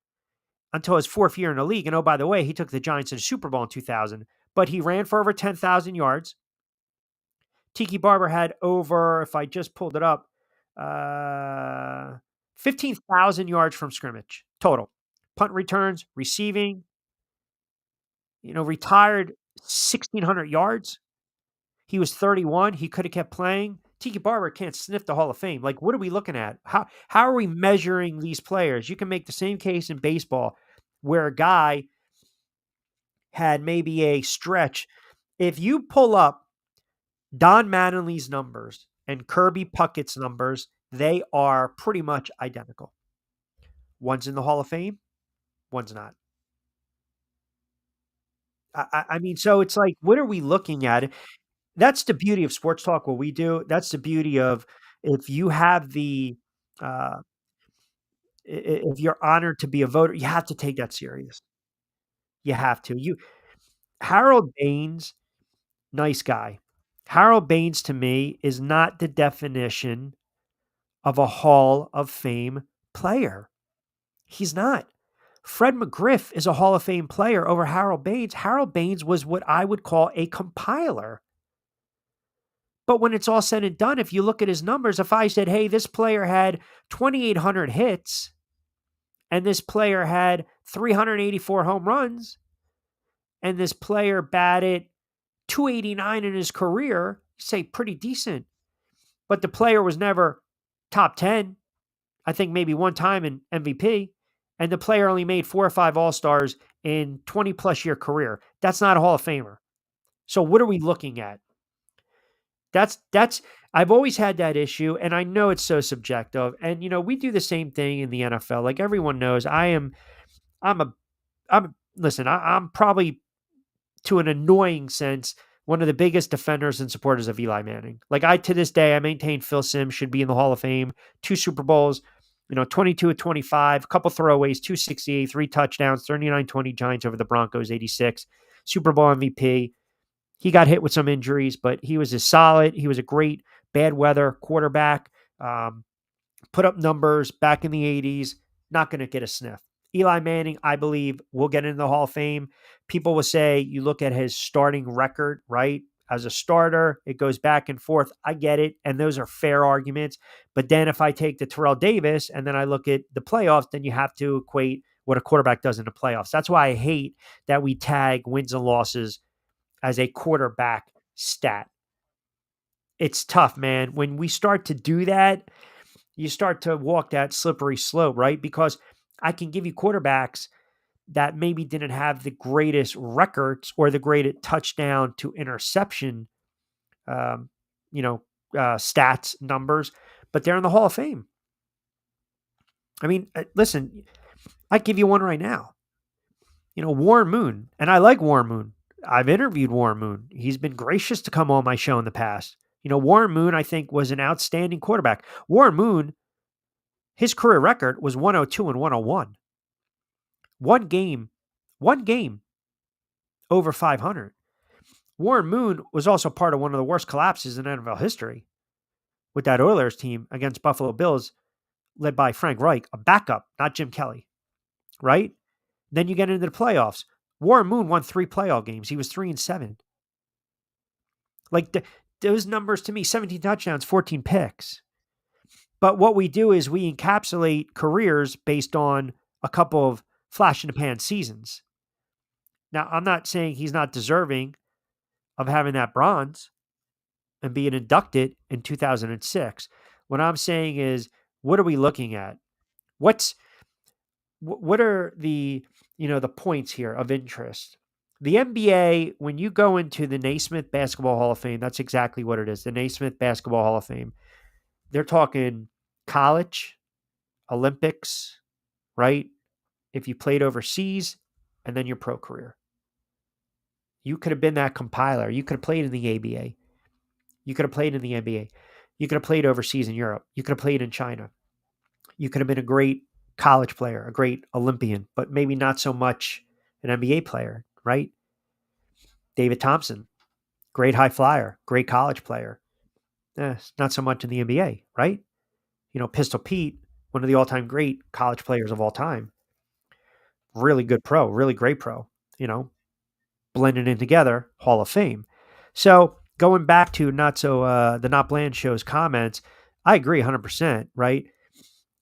until his 4th year in the league. And oh, by the way, he took the Giants to the Super Bowl in 2000, but he ran for over 10,000 yards. Tiki Barber had over, if I just pulled it up, 15,000 yards from scrimmage total. Punt returns, receiving, retired 1,600 yards. He was 31. He could have kept playing. Tiki Barber can't sniff the Hall of Fame. Like, what are we looking at? How are we measuring these players? You can make the same case in baseball where a guy had maybe a stretch. If you pull up Don Mattingly's numbers and Kirby Puckett's numbers They are pretty much identical. One's in the Hall of Fame, one's not. I mean, so it's like, what are we looking at? That's the beauty of sports talk, what we do. That's the beauty of if you have uh, if you're honored to be a voter, you have to take that serious. You have to. Harold Baines, nice guy. Harold Baines to me is not the definition of a Hall of Fame player. He's not. Fred McGriff is a Hall of Fame player over Harold Baines. Harold Baines was what I would call a compiler. But when it's all said and done, if you look at his numbers, if I said, hey, this player had 2,800 hits and this player had 384 home runs and this player batted 289 in his career, you say pretty decent. But the player was never top 10. I think maybe one time in MVP. And the player only made 4 or 5 All-Stars in 20 plus year career. That's not a Hall of Famer. So what are we looking at? That's I've always had that issue, and I know it's so subjective. And we do the same thing in the NFL. Like everyone knows, I'm probably to an annoying sense one of the biggest defenders and supporters of Eli Manning. Like to this day, I maintain Phil Simms should be in the Hall of Fame. 2 Super Bowls, 22 of 25, a couple throwaways, 268, 3 touchdowns, 39-20 Giants over the Broncos, 86, Super Bowl MVP. He got hit with some injuries, but he was solid. He was a great bad weather quarterback. Put up numbers back in the 80s. Not going to get a sniff. Eli Manning, I believe, will get into the Hall of Fame. People will say, you look at his starting record, right? As a starter, it goes back and forth. I get it. And those are fair arguments. But then if I take the Terrell Davis and then I look at the playoffs, then you have to equate what a quarterback does in the playoffs. That's why I hate that we tag wins and losses as a quarterback stat. It's tough, man. When we start to do that, you start to walk that slippery slope, right? Because I can give you quarterbacks that maybe didn't have the greatest records or the greatest touchdown to interception, stats, numbers, but they're in the Hall of Fame. I mean, listen, I give you one right now. Warren Moon, and I like Warren Moon. I've interviewed Warren Moon. He's been gracious to come on my show in the past. Warren Moon, I think, was an outstanding quarterback. Warren Moon, his career record was 102 and 101. One game over 500. Warren Moon was also part of one of the worst collapses in NFL history with that Oilers team against Buffalo Bills led by Frank Reich, a backup, not Jim Kelly, right? Then you get into the playoffs. Warren Moon won 3 playoff games. He was 3-7. Like those numbers to me, 17 touchdowns, 14 picks. But what we do is we encapsulate careers based on a couple of flash in the pan seasons. Now, I'm not saying he's not deserving of having that bronze and being inducted in 2006. What I'm saying is, what are we looking at? What are the points here of interest? The NBA, when you go into the Naismith Basketball Hall of Fame, that's exactly what it is. The Naismith Basketball Hall of Fame. They're talking college, Olympics, right? If you played overseas, and then your pro career. You could have been that compiler. You could have played in the ABA. You could have played in the NBA. You could have played overseas in Europe. You could have played in China. You could have been a great college player, a great Olympian, but maybe not so much an NBA player, right? David Thompson, great high flyer, great college player. Not so much in the NBA, right? Pistol Pete, one of the all-time great college players of all time. Really good pro, really great pro, blended in together, Hall of Fame. So going back to the Not Bland Show's comments, I agree 100%, right?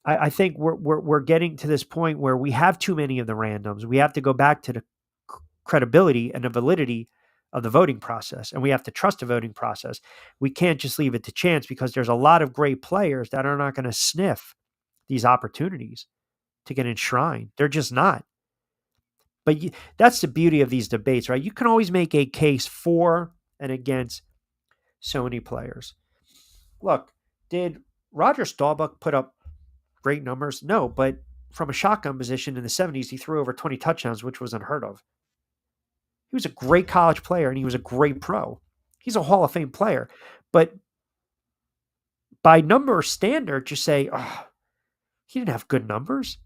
I think we're getting to this point where we have too many of the randoms. We have to go back to the credibility and the validity of the voting process, and we have to trust the voting process. We can't just leave it to chance because there's a lot of great players that are not going to sniff these opportunities to get enshrined. They're just not. But that's the beauty of these debates, right? You can always make a case for and against so many players. Look, did Roger Staubach put up great numbers? No, but from a shotgun position in the 70s, he threw over 20 touchdowns, which was unheard of. He was a great college player and he was a great pro. He's a Hall of Fame player. But by number standard, you say, oh, he didn't have good numbers.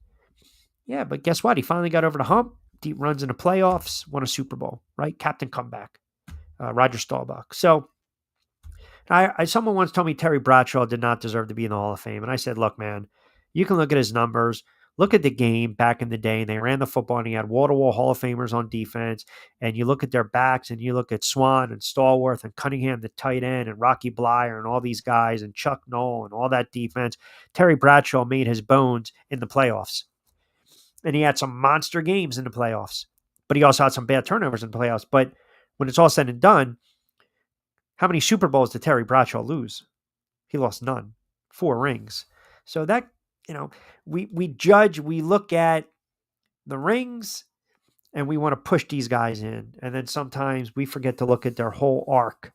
Yeah, but guess what? He finally got over the hump, deep runs in the playoffs, won a Super Bowl, right? Captain comeback, Roger Staubach. So someone once told me Terry Bradshaw did not deserve to be in the Hall of Fame. And I said, look, man, you can look at his numbers, look at the game back in the day, and they ran the football, and he had wall-to-wall Hall of Famers on defense, and you look at their backs, and you look at Swan and Stallworth and Cunningham, the tight end, and Rocky Blyer and all these guys, and Chuck Noll and all that defense. Terry Bradshaw made his bones in the playoffs. And he had some monster games in the playoffs, but he also had some bad turnovers in the playoffs. But when it's all said and done, how many Super Bowls did Terry Bradshaw lose? He lost none, 4 rings. So that, we judge, we look at the rings and we want to push these guys in. And then sometimes we forget to look at their whole arc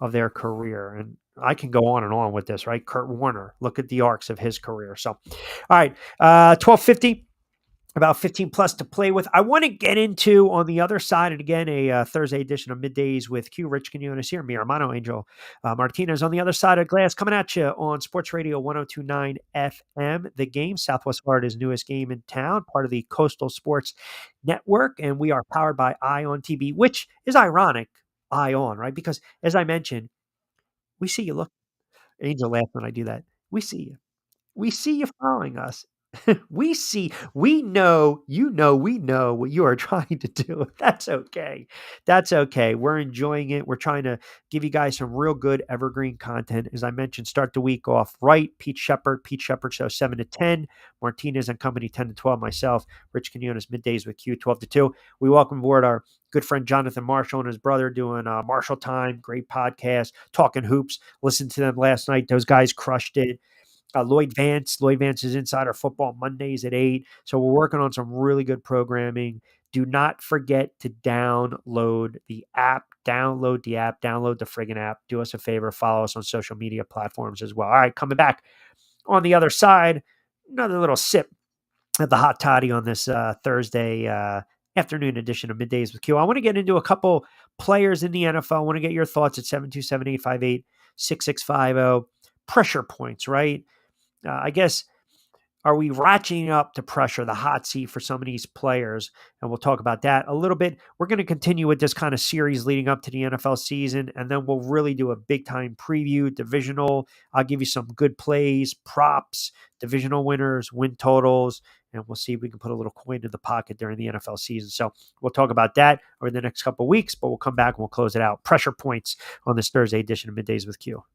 of their career. And I can go on and on with this, right? Kurt Warner, look at the arcs of his career. So, all right, 12:50. About 15 plus to play with. I want to get into on the other side, and again, a Thursday edition of Middays with Q. Rich Quinones here, mi hermano Angel Martinez on the other side of the glass, coming at you on Sports Radio 102.9 FM. The Game, Southwest Florida's newest game in town, part of the Coastal Sports Network, and we are powered by ION TV, which is ironic, ION, right? Because as I mentioned, we see you. Look, Angel laughs when I do that. We see you. We see you following us. We know what you are trying to do. That's okay. That's okay. We're enjoying it. We're trying to give you guys some real good evergreen content. As I mentioned, start the week off right. Pete Shepard Show 7 to 10. Martinez and Company 10 to 12. Myself, Rich Quinones, Middays with Q 12 to 2. We welcome aboard our good friend Jonathan Marshall and his brother doing Marshall Time. Great podcast, talking hoops. Listened to them last night. Those guys crushed it. Lloyd Vance is Insider Football Mondays at 8. So we're working on some really good programming. Do not forget to download the app. Download the friggin' app. Do us a favor. Follow us on social media platforms as well. All right, coming back on the other side, another little sip of the hot toddy on this Thursday afternoon edition of Middays with Q. I want to get into a couple players in the NFL. I want to get your thoughts at 727-858-6650. Pressure points, right? I guess, are we ratcheting up to pressure, the hot seat for some of these players? And we'll talk about that a little bit. We're going to continue with this kind of series leading up to the NFL season, and then we'll really do a big-time preview, divisional. I'll give you some good plays, props, divisional winners, win totals, and we'll see if we can put a little coin in the pocket during the NFL season. So we'll talk about that over the next couple of weeks, but we'll come back and we'll close it out. Pressure points on this Thursday edition of Middays with Q.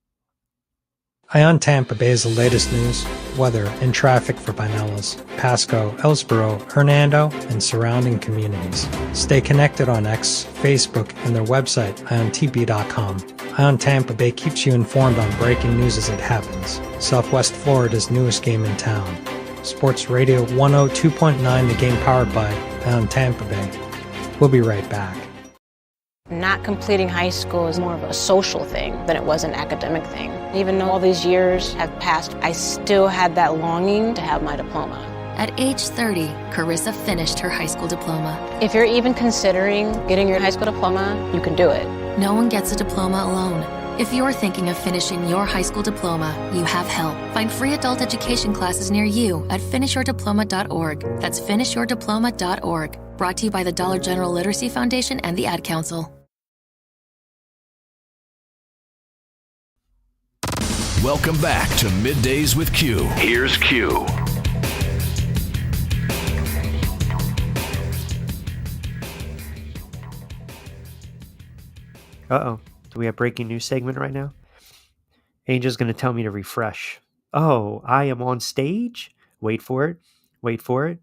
ION Tampa Bay is the latest news, weather, and traffic for Pinellas, Pasco, Ellsboro, Hernando, and surrounding communities. Stay connected on X, Facebook, and their website, iontb.com. ION Tampa Bay keeps you informed on breaking news as it happens. Southwest Florida's newest game in town. Sports Radio 102.9, the game powered by ION Tampa Bay. We'll be right back. Not completing high school is more of a social thing than it was an academic thing. Even though all these years have passed, I still had that longing to have my diploma. At age 30, Carissa finished her high school diploma. If you're even considering getting your high school diploma, you can do it. No one gets a diploma alone. If you're thinking of finishing your high school diploma, you have help. Find free adult education classes near you at finishyourdiploma.org. That's finishyourdiploma.org. Brought to you by the Dollar General Literacy Foundation and the Ad Council. Welcome back to Middays with Q. Here's Q. Uh-oh. Do we have breaking news segment right now? Angel's going to tell me to refresh. Oh, I am on stage? Wait for it. Wait for it.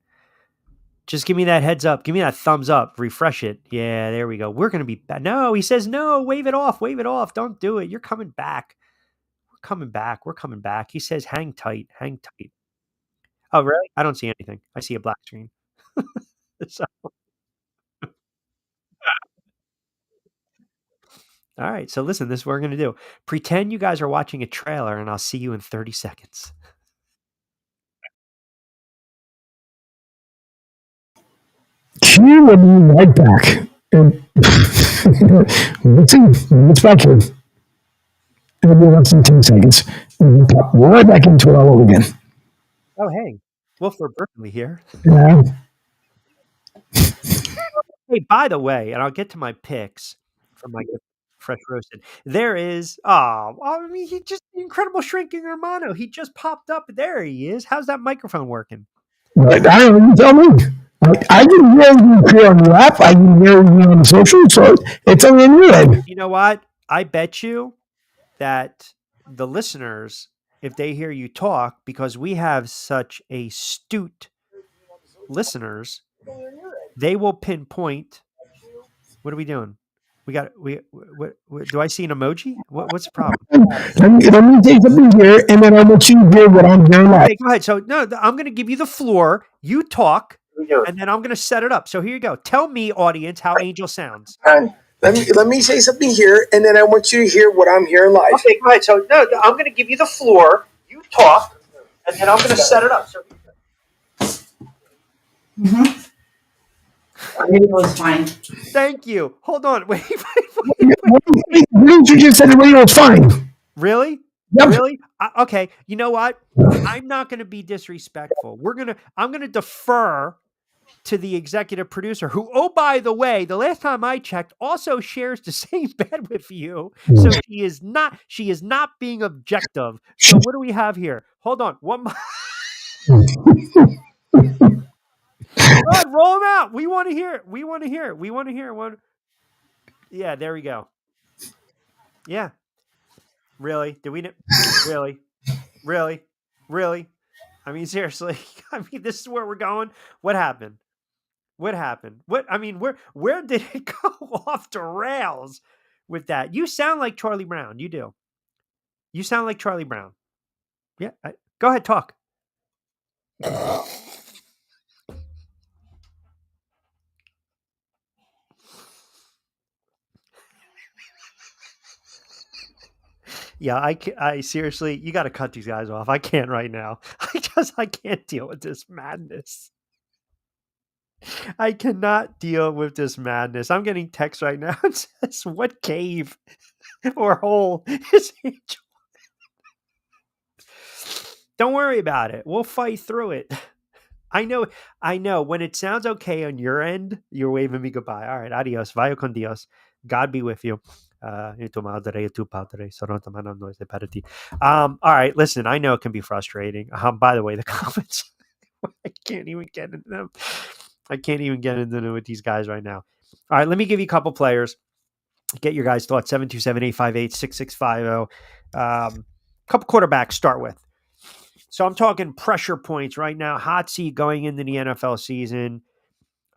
Just give me that heads up. Give me that thumbs up. Refresh it. Yeah, there we go. We're going to be back. No, he says no. Wave it off. Wave it off. Don't do it. You're coming back. We're coming back. We're coming back. He says hang tight. Hang tight. Oh, really? I don't see anything. I see a black screen. So. All right. So listen, this is what we're going to do. Pretend you guys are watching a trailer, and I'll see you in 30 seconds. Q will be right back. And let's see. It's back here. It'll be less than 10 seconds. And we'll pop right back into it all over again. Oh, hey. Wilford Berkeley here. Yeah. Hey, by the way, and I'll get to my picks from my fresh roasted. There is, I mean, he just incredible shrinking Hermano. He just popped up. There he is. How's that microphone working? But I don't know, you tell me. I can hear you here on the app. I can hear you on social, so it's only in your end. You know what? I bet you that the listeners, if they hear you talk, because we have such astute listeners, they will pinpoint. What are we doing? What do I see an emoji? What's the problem? Let me take something here, and then I want you to hear what I'm hearing live. Okay, go ahead. So no, I'm going to give you the floor. You talk, and then I'm going to set it up. So here you go. Tell me, audience, how Angel sounds. Let me say something here, and then I want you to hear what I'm hearing live. Okay, go ahead. So no, I'm going to give you the floor. You talk, and then I'm going to set it up. So. I think it was fine. Thank you. Hold on. Wait. Didn't you just say the radio was fine? Really? Yep. Really? Okay. You know what? I'm not going to be disrespectful. I'm going to defer to the executive producer who, oh, by the way, the last time I checked, also shares the same bed with you. So she is not being objective. So what do we have here? Hold on. One more. God, roll them out. We want to hear it. We want to hear it. We want to hear one. Yeah, there we go. Yeah. Really? Did we? Really? Really? Really? I mean, seriously. I mean, this is where we're going. What happened? What happened? Where did it go off the rails with that? You sound like Charlie Brown. You do. You sound like Charlie Brown. Yeah. Go ahead, talk. Yeah, I seriously, you got to cut these guys off. I can't right now. I can't deal with this madness. I cannot deal with this madness. I'm getting text right now. It says, what cave or hole is Angel? Don't worry about it. We'll fight through it. I know. When it sounds okay on your end, you're waving me goodbye. All right, adios. Vaya con Dios. God be with you. All right, listen, I know it can be frustrating. By the way, the comments, I can't even get into them. I can't even get into them with these guys right now. All right, let me give you a couple players. Get your guys' thoughts. 727-858-6650. Couple quarterbacks start with. So I'm talking pressure points right now. Hot seat going into the NFL season.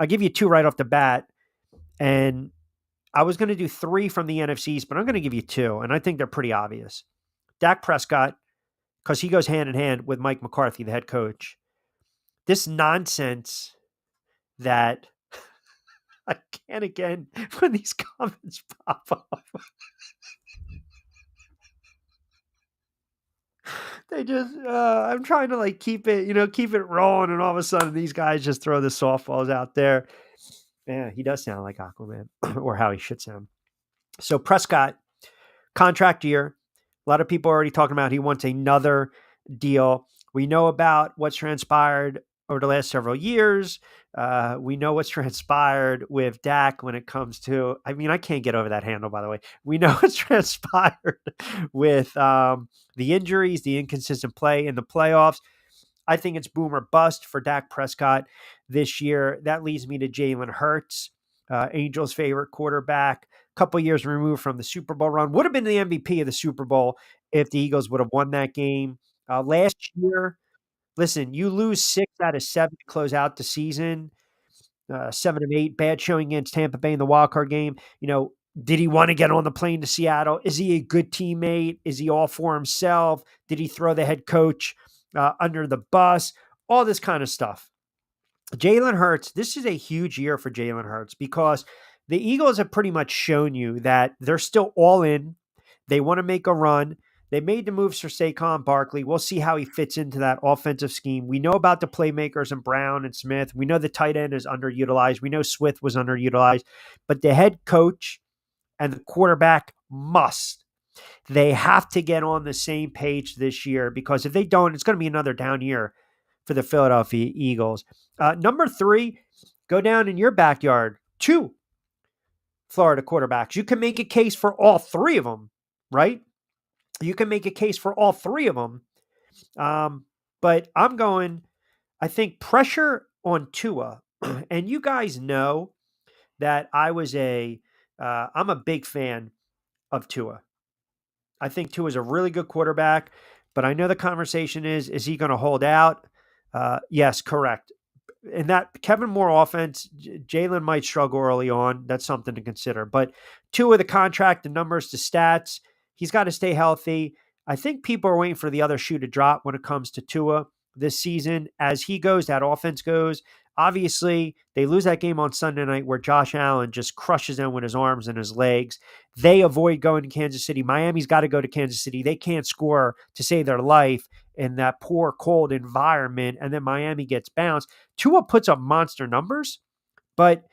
I'll give you two right off the bat. And I was going to do three from the NFCs, but I'm going to give you two. And I think they're pretty obvious. Dak Prescott, because he goes hand in hand with Mike McCarthy, the head coach. This nonsense that I can't again when these comments pop up. They just, I'm trying to keep it rolling. And all of a sudden these guys just throw the softballs out there. Yeah, he does sound like Aquaman or how he should sound. So Prescott, contract year. A lot of people are already talking about he wants another deal. We know about what's transpired over the last several years. We know what's transpired with Dak when it comes to, I can't get over that handle, by the way. We know what's transpired with the injuries, the inconsistent play in the playoffs. I think it's boom or bust for Dak Prescott this year. That leads me to Jalen Hurts, Angels' favorite quarterback, a couple years removed from the Super Bowl run. Would have been the MVP of the Super Bowl if the Eagles would have won that game. Last year, listen, you lose 6 out of 7 to close out the season, 7 of 8, bad showing against Tampa Bay in the wildcard game. Did he want to get on the plane to Seattle? Is he a good teammate? Is he all for himself? Did he throw the head coach under the bus? All this kind of stuff. Jalen Hurts, this is a huge year for Jalen Hurts because The Eagles have pretty much shown you that they're still all in. They want to make a run. They made the moves for Saquon Barkley. We'll see how he fits into that offensive scheme. We know about the playmakers in Brown and Smith. We know the tight end is underutilized. We know Swift was underutilized. But the head coach and the quarterback must. They have to get on the same page this year, because if they don't, it's going to be another down year for the Philadelphia Eagles. Number 3, go down in your backyard. 2 Florida quarterbacks. You can make a case for all 3 of them, right? You can make a case for all 3 of them. But I'm going, I think, pressure on Tua. And you guys know that I'm a big fan of Tua. I think Tua is a really good quarterback, but I know the conversation is he going to hold out? Yes, correct. In that Kevin Moore offense, Jaylen might struggle early on. That's something to consider. But Tua, the contract, the numbers, the stats, he's got to stay healthy. I think people are waiting for the other shoe to drop when it comes to Tua this season. As he goes, that offense goes. Obviously, they lose that game on Sunday night where Josh Allen just crushes them with his arms and his legs. They avoid going to Kansas City. Miami's got to go to Kansas City. They can't score to save their life in that poor, cold environment, and then Miami gets bounced. Tua puts up monster numbers, but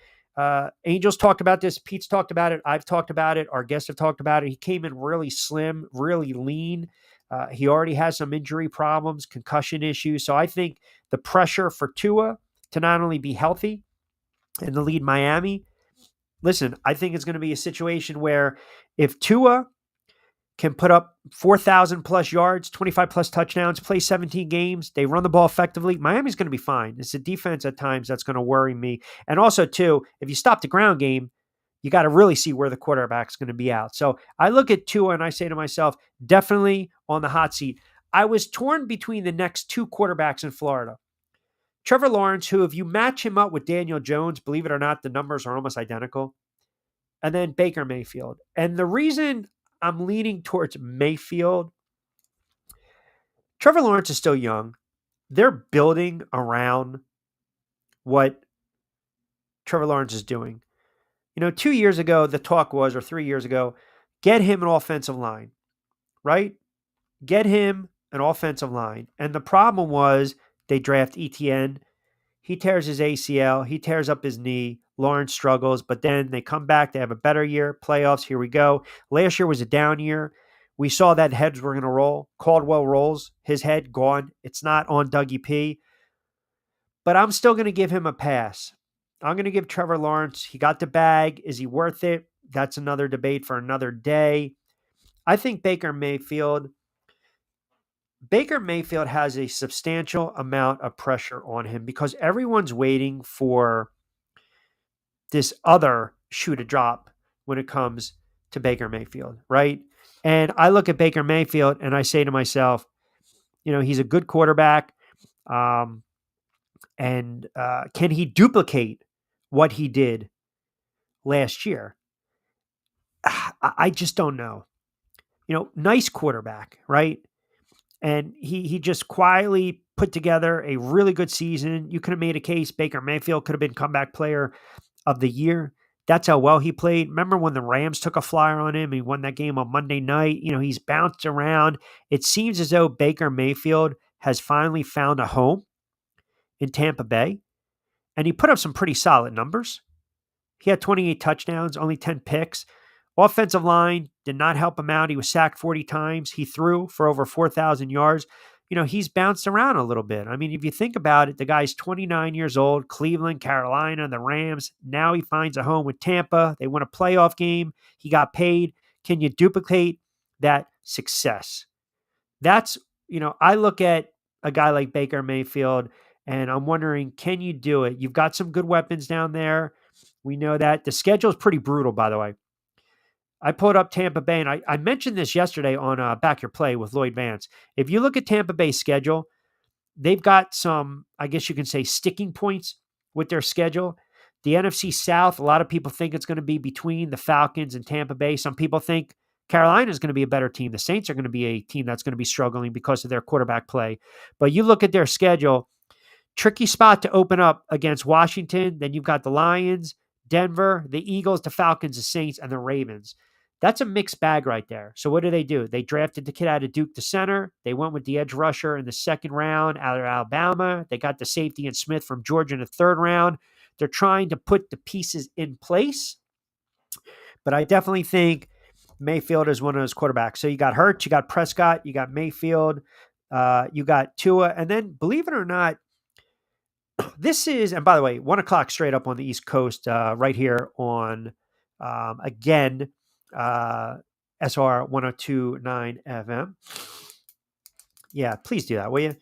Angels talked about this. Pete's talked about it. I've talked about it. Our guests have talked about it. He came in really slim, really lean. He already has some injury problems, concussion issues. So I think the pressure for Tua to not only be healthy and to lead Miami, listen, I think it's going to be a situation where if Tua can put up 4,000 plus yards, 25 plus touchdowns, play 17 games, they run the ball effectively, Miami's going to be fine. It's a defense at times that's going to worry me. And also, too, if you stop the ground game, you got to really see where the quarterback's going to be out. So I look at Tua and I say to myself, definitely on the hot seat. I was torn between the next 2 quarterbacks in Florida. Trevor Lawrence, who if you match him up with Daniel Jones, believe it or not, the numbers are almost identical. And then Baker Mayfield. And the reason I'm leaning towards Mayfield, Trevor Lawrence is still young. They're building around what Trevor Lawrence is doing. 2 years ago, the talk was, or 3 years ago, get him an offensive line, right? Get him an offensive line. And the problem was they draft ETN. He tears his ACL. He tears up his knee. Lawrence struggles, but then they come back. They have a better year. Playoffs, here we go. Last year was a down year. We saw that heads were going to roll. Caldwell rolls. His head gone. It's not on Dougie P. But I'm still going to give him a pass. I'm going to give Trevor Lawrence. He got the bag. Is he worth it? That's another debate for another day. I think Baker Mayfield has a substantial amount of pressure on him because everyone's waiting for this other shoe to drop when it comes to Baker Mayfield, right? And I look at Baker Mayfield and I say to myself, he's a good quarterback. And can he duplicate what he did last year? I just don't know. Nice quarterback, right? And he just quietly put together a really good season. You could have made a case Baker Mayfield could have been comeback player of the year. That's how well he played. Remember when the Rams took a flyer on him? He won that game on Monday night. He's bounced around. It seems as though Baker Mayfield has finally found a home in Tampa Bay. And he put up some pretty solid numbers. He had 28 touchdowns, only 10 picks. Offensive line did not help him out. He was sacked 40 times. He threw for over 4,000 yards. He's bounced around a little bit. I mean, if you think about it, the guy's 29 years old, Cleveland, Carolina, the Rams. Now he finds a home with Tampa. They won a playoff game. He got paid. Can you duplicate that success? That's, I look at a guy like Baker Mayfield and I'm wondering, can you do it? You've got some good weapons down there. We know that. The schedule is pretty brutal, by the way. I pulled up Tampa Bay, and I mentioned this yesterday on Back Your Play with Lloyd Vance. If you look at Tampa Bay's schedule, they've got some, I guess you can say, sticking points with their schedule. The NFC South, a lot of people think it's going to be between the Falcons and Tampa Bay. Some people think Carolina is going to be a better team. The Saints are going to be a team that's going to be struggling because of their quarterback play. But you look at their schedule, tricky spot to open up against Washington. Then you've got the Lions, Denver, the Eagles, the Falcons, the Saints, and the Ravens. That's a mixed bag right there. So what do? They drafted the kid out of Duke, the center. They went with the edge rusher in the second round out of Alabama. They got the safety and Smith from Georgia in the third round. They're trying to put the pieces in place. But I definitely think Mayfield is one of those quarterbacks. So you got Hurts, you got Prescott, you got Mayfield, you got Tua. And then, believe it or not, this is, and by the way, 1 o'clock straight up on the East Coast, right here on, again, SR 102.9 FM. Yeah, please do that, will you?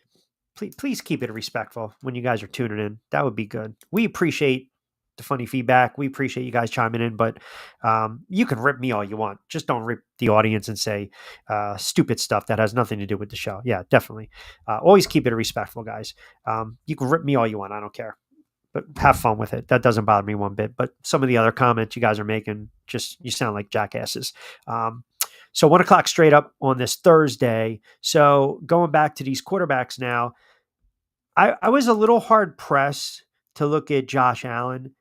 Please keep it respectful when you guys are tuning in. That would be good. We appreciate the funny feedback. We appreciate you guys chiming in, but you can rip me all you want. Just don't rip the audience and say stupid stuff that has nothing to do with the show. Yeah, definitely. Always keep it respectful, guys. You can rip me all you want. I don't care. But have fun with it. That doesn't bother me one bit. But some of the other comments you guys are making, just you sound like jackasses. So 1 o'clock straight up on this Thursday. So going back to these quarterbacks now, I was a little hard pressed to look at Josh Allen.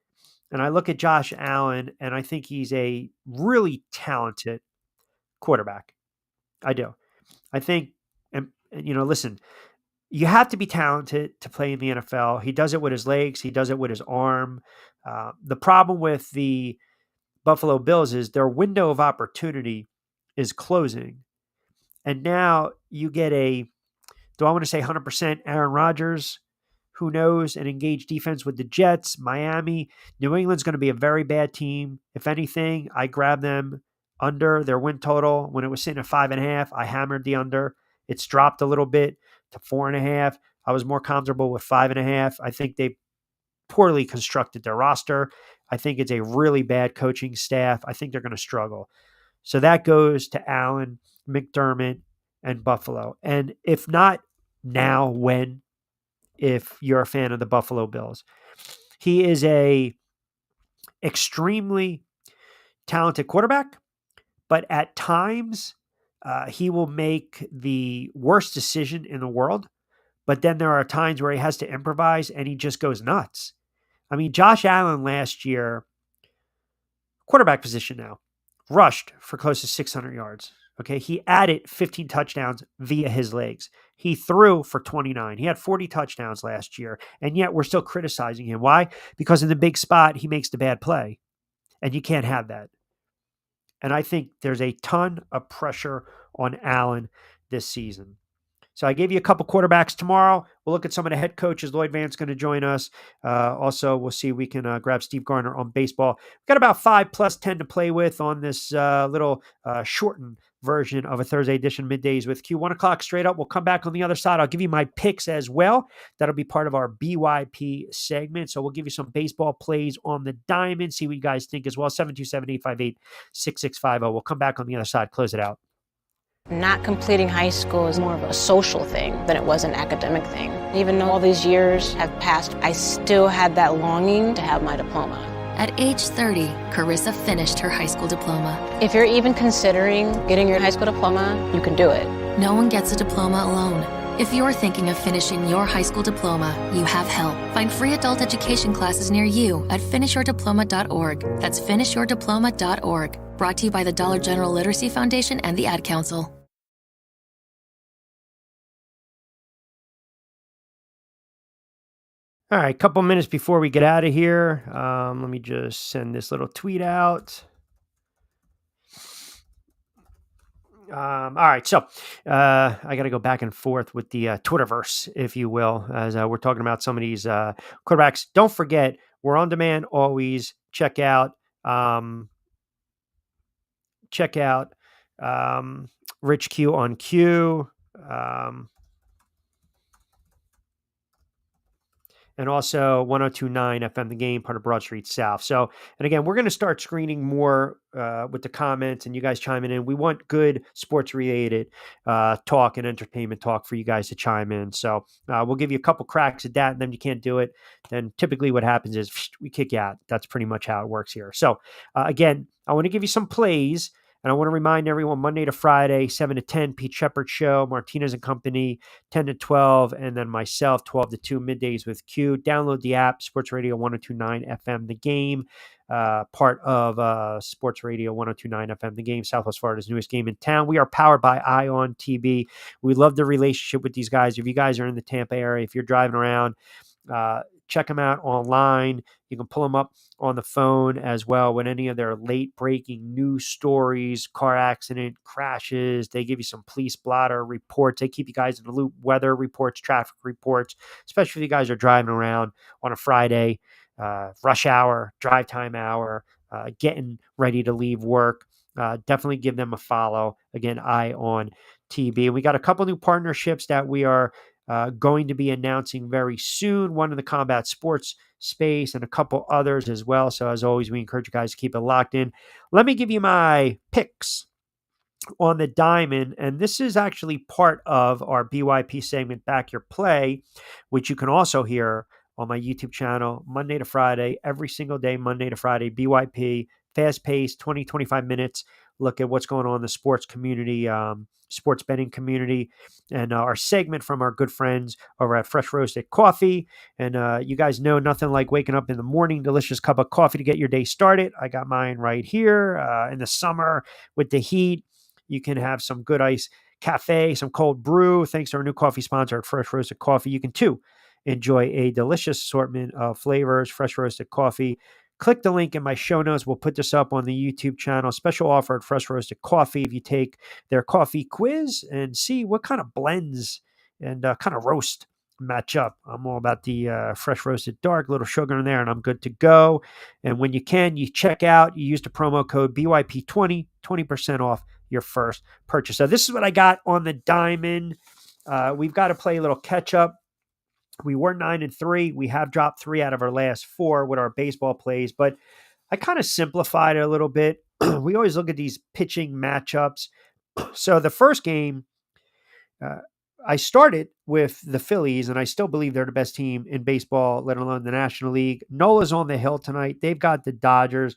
And I look at Josh Allen and I think he's a really talented quarterback. I do. I think, and listen, you have to be talented to play in the NFL. He does it with his legs. He does it with his arm. The problem with the Buffalo Bills is their window of opportunity is closing. And now you get do I want to say 100% Aaron Rodgers? Who knows? An engaged defense with the Jets, Miami. New England's going to be a very bad team. If anything, I grabbed them under their win total. When it was sitting at 5.5, I hammered the under. It's dropped a little bit to 4.5. I was more comfortable with 5.5. I think they poorly constructed their roster. I think it's a really bad coaching staff. I think they're going to struggle. So that goes to Allen, McDermott, and Buffalo. And if not now, when? If you're a fan of the Buffalo Bills, he is a extremely talented quarterback, but at times he will make the worst decision in the world. But then there are times where he has to improvise and he just goes nuts. I mean, Josh Allen last year, quarterback position now, rushed for close to 600 yards. Okay, he added 15 touchdowns via his legs. He threw for 29. He had 40 touchdowns last year, and yet we're still criticizing him. Why? Because in the big spot, he makes the bad play, and you can't have that. And I think there's a ton of pressure on Allen this season. So I gave you a couple quarterbacks tomorrow. We'll look at some of the head coaches. Lloyd Vance going to join us. Also, we'll see if we can grab Steve Garner on baseball. We've got about 5 plus 10 to play with on this little shortened version of a Thursday edition Middays with Q. 1 o'clock straight up. We'll come back on the other side. I'll give you my picks as well. That'll be part of our BYP segment. So we'll give you some baseball plays on the diamond. See what you guys think as well. 727-858-6650. We'll come back on the other side. Close it out. Not completing high school is more of a social thing than it was an academic thing. Even though all these years have passed, I still had that longing to have my diploma. At age 30, Carissa finished her high school diploma. If you're even considering getting your high school diploma, you can do it. No one gets a diploma alone. If you're thinking of finishing your high school diploma, you have help. Find free adult education classes near you at finishyourdiploma.org. That's finishyourdiploma.org. Brought to you by the Dollar General Literacy Foundation and the Ad Council. All right, a couple minutes before we get out of here, let me just send this little tweet out. All right, so I got to go back and forth with the Twitterverse, if you will, as we're talking about some of these quarterbacks. Don't forget, we're on demand always. Check out Rich Q on Q. And also 102.9 FM The Game, part of Broad Street South. So, and again, we're going to start screening more with the comments and you guys chiming in. We want good sports-related talk and entertainment talk for you guys to chime in. So we'll give you a couple cracks at that, and then you can't do it. Then typically what happens is we kick you out. That's pretty much how it works here. So again, I want to give you some plays. And I want to remind everyone, Monday to Friday, 7 to 10, Pete Shepard Show, Martinez and Company, 10 to 12, and then myself, 12 to 2, Middays with Q. Download the app, Sports Radio 102.9 FM, The Game. part of Sports Radio 102.9 FM, The Game, Southwest Florida's newest game in town. We are powered by Ion TV. We love the relationship with these guys. If you guys are in the Tampa area, if you're driving around, check them out online. You can pull them up on the phone as well with any of their late breaking news stories, car accident, crashes. They give you some police blotter reports. They keep you guys in the loop, weather reports, traffic reports, especially if you guys are driving around on a Friday, rush hour, drive time hour, getting ready to leave work. Definitely give them a follow. Again, Eye on TV. We got a couple new partnerships that we are going to be announcing very soon, one in the combat sports space and a couple others as well. So as always, we encourage you guys to keep it locked in. Let me give you my picks on the diamond. And this is actually part of our BYP segment, Back Your Play, which you can also hear on my YouTube channel, Monday to Friday, every single day, Monday to Friday, BYP, fast paced, 20, 25 minutes. Look at what's going on in the sports community, sports betting community, and our segment from our good friends over at Fresh Roasted Coffee. And you guys know nothing like waking up in the morning, delicious cup of coffee to get your day started. I got mine right here in the summer with the heat. You can have some good ice cafe, some cold brew. Thanks to our new coffee sponsor at Fresh Roasted Coffee. You can too enjoy a delicious assortment of flavors, Fresh Roasted Coffee. Click the link in my show notes. We'll put this up on the YouTube channel. Special offer at Fresh Roasted Coffee. If you take their coffee quiz and see what kind of blends and kind of roast match up. I'm all about the fresh roasted dark, little sugar in there, and I'm good to go. And when you can, you check out, you use the promo code BYP20, 20% off your first purchase. So this is what I got on the diamond. We've got to play a little catch up. We were 9-3. We have dropped 3 out of our last 4 with our baseball plays, but I kind of simplified it a little bit. We always look at these pitching matchups. So the first game, I started with the Phillies, and I still believe they're the best team in baseball, let alone the National League. Nola's on the hill tonight. They've got the Dodgers.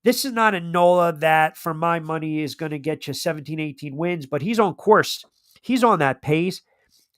This is not a Nola that, for my money, is going to get you 17, 18 wins, but he's on course. He's on that pace.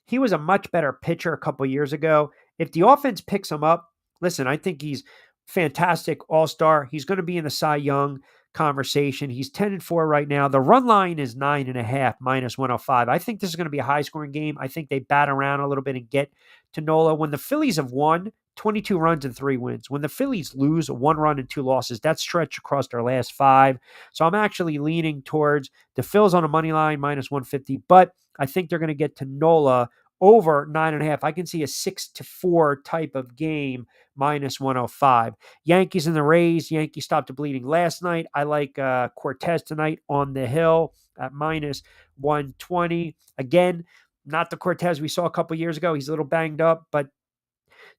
He was a much better pitcher a couple years ago. If the offense picks him up, listen, I think he's fantastic all-star. He's going to be in the Cy Young conversation. He's 10-4 right now. The run line is 9.5, minus 105. I think this is going to be a high-scoring game. I think they bat around a little bit and get to Nola. When the Phillies have won, 22 runs and 3 wins. When the Phillies lose 1 run and 2 losses, that's stretched across their last 5. So I'm actually leaning towards the Phils on a money line, minus 150, but I think they're going to get to Nola over 9.5. I can see a 6-4 type of game, minus 105. Yankees and the Rays. Yankees stopped the bleeding last night. I like Cortez tonight on the hill at minus 120. Again, not the Cortez we saw a couple years ago. He's a little banged up, but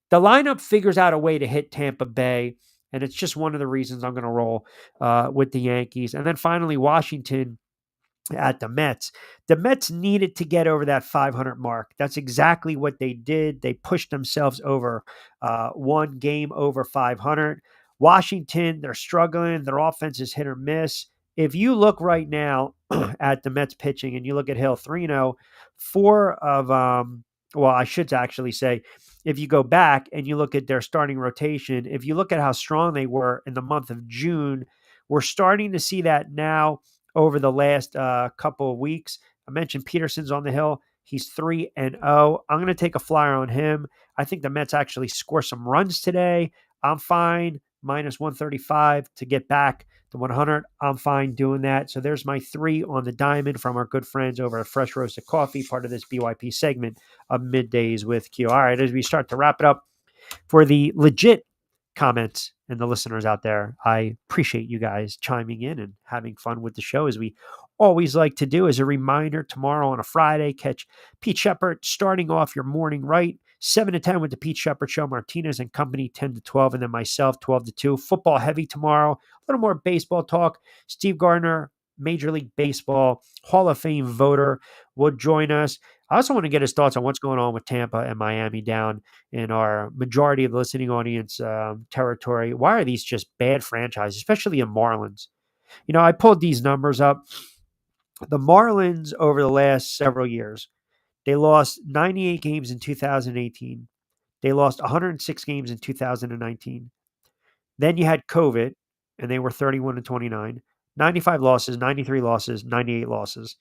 the lineup figures out a way to hit Tampa Bay, and it's just one of the reasons I'm going to roll with the Yankees. And then finally, Washington at the Mets. The Mets needed to get over that 500 mark. That's exactly what they did. They pushed themselves over 1 game over 500. Washington, they're struggling. Their offense is hit or miss. If you look right now at the Mets pitching and you look at Hill, 3-0, 4 of, well, I should actually say, if you go back and you look at their starting rotation, if you look at how strong they were in the month of June, we're starting to see that now over the last couple of weeks. I mentioned Peterson's on the hill. He's 3-0. I'm going to take a flyer on him. I think the Mets actually score some runs today. I'm fine. Minus 135 to get back to 100. I'm fine doing that. So there's my 3 on the diamond from our good friends over at Fresh Roasted Coffee, part of this BYP segment of Middays with Q. All right, as we start to wrap it up, for the legit comments and the listeners out there, I appreciate you guys chiming in and having fun with the show, as we always like to do. As a reminder, tomorrow on a Friday, catch Pete Shepard starting off your morning right, 7 to 10 with the Pete Shepard Show, Martinez and company 10 to 12, and then myself 12 to 2. Football heavy tomorrow, a little more baseball talk. Steve Gardner, Major League Baseball Hall of Fame voter, will join us. I also want to get his thoughts on what's going on with Tampa and Miami down in our majority of the listening audience territory. Why are these just bad franchises, especially in Marlins? You know, I pulled these numbers up. The Marlins over the last several years, they lost 98 games in 2018. They lost 106 games in 2019. Then you had COVID, and they were 31-29, 95 losses, 93 losses, 98 losses.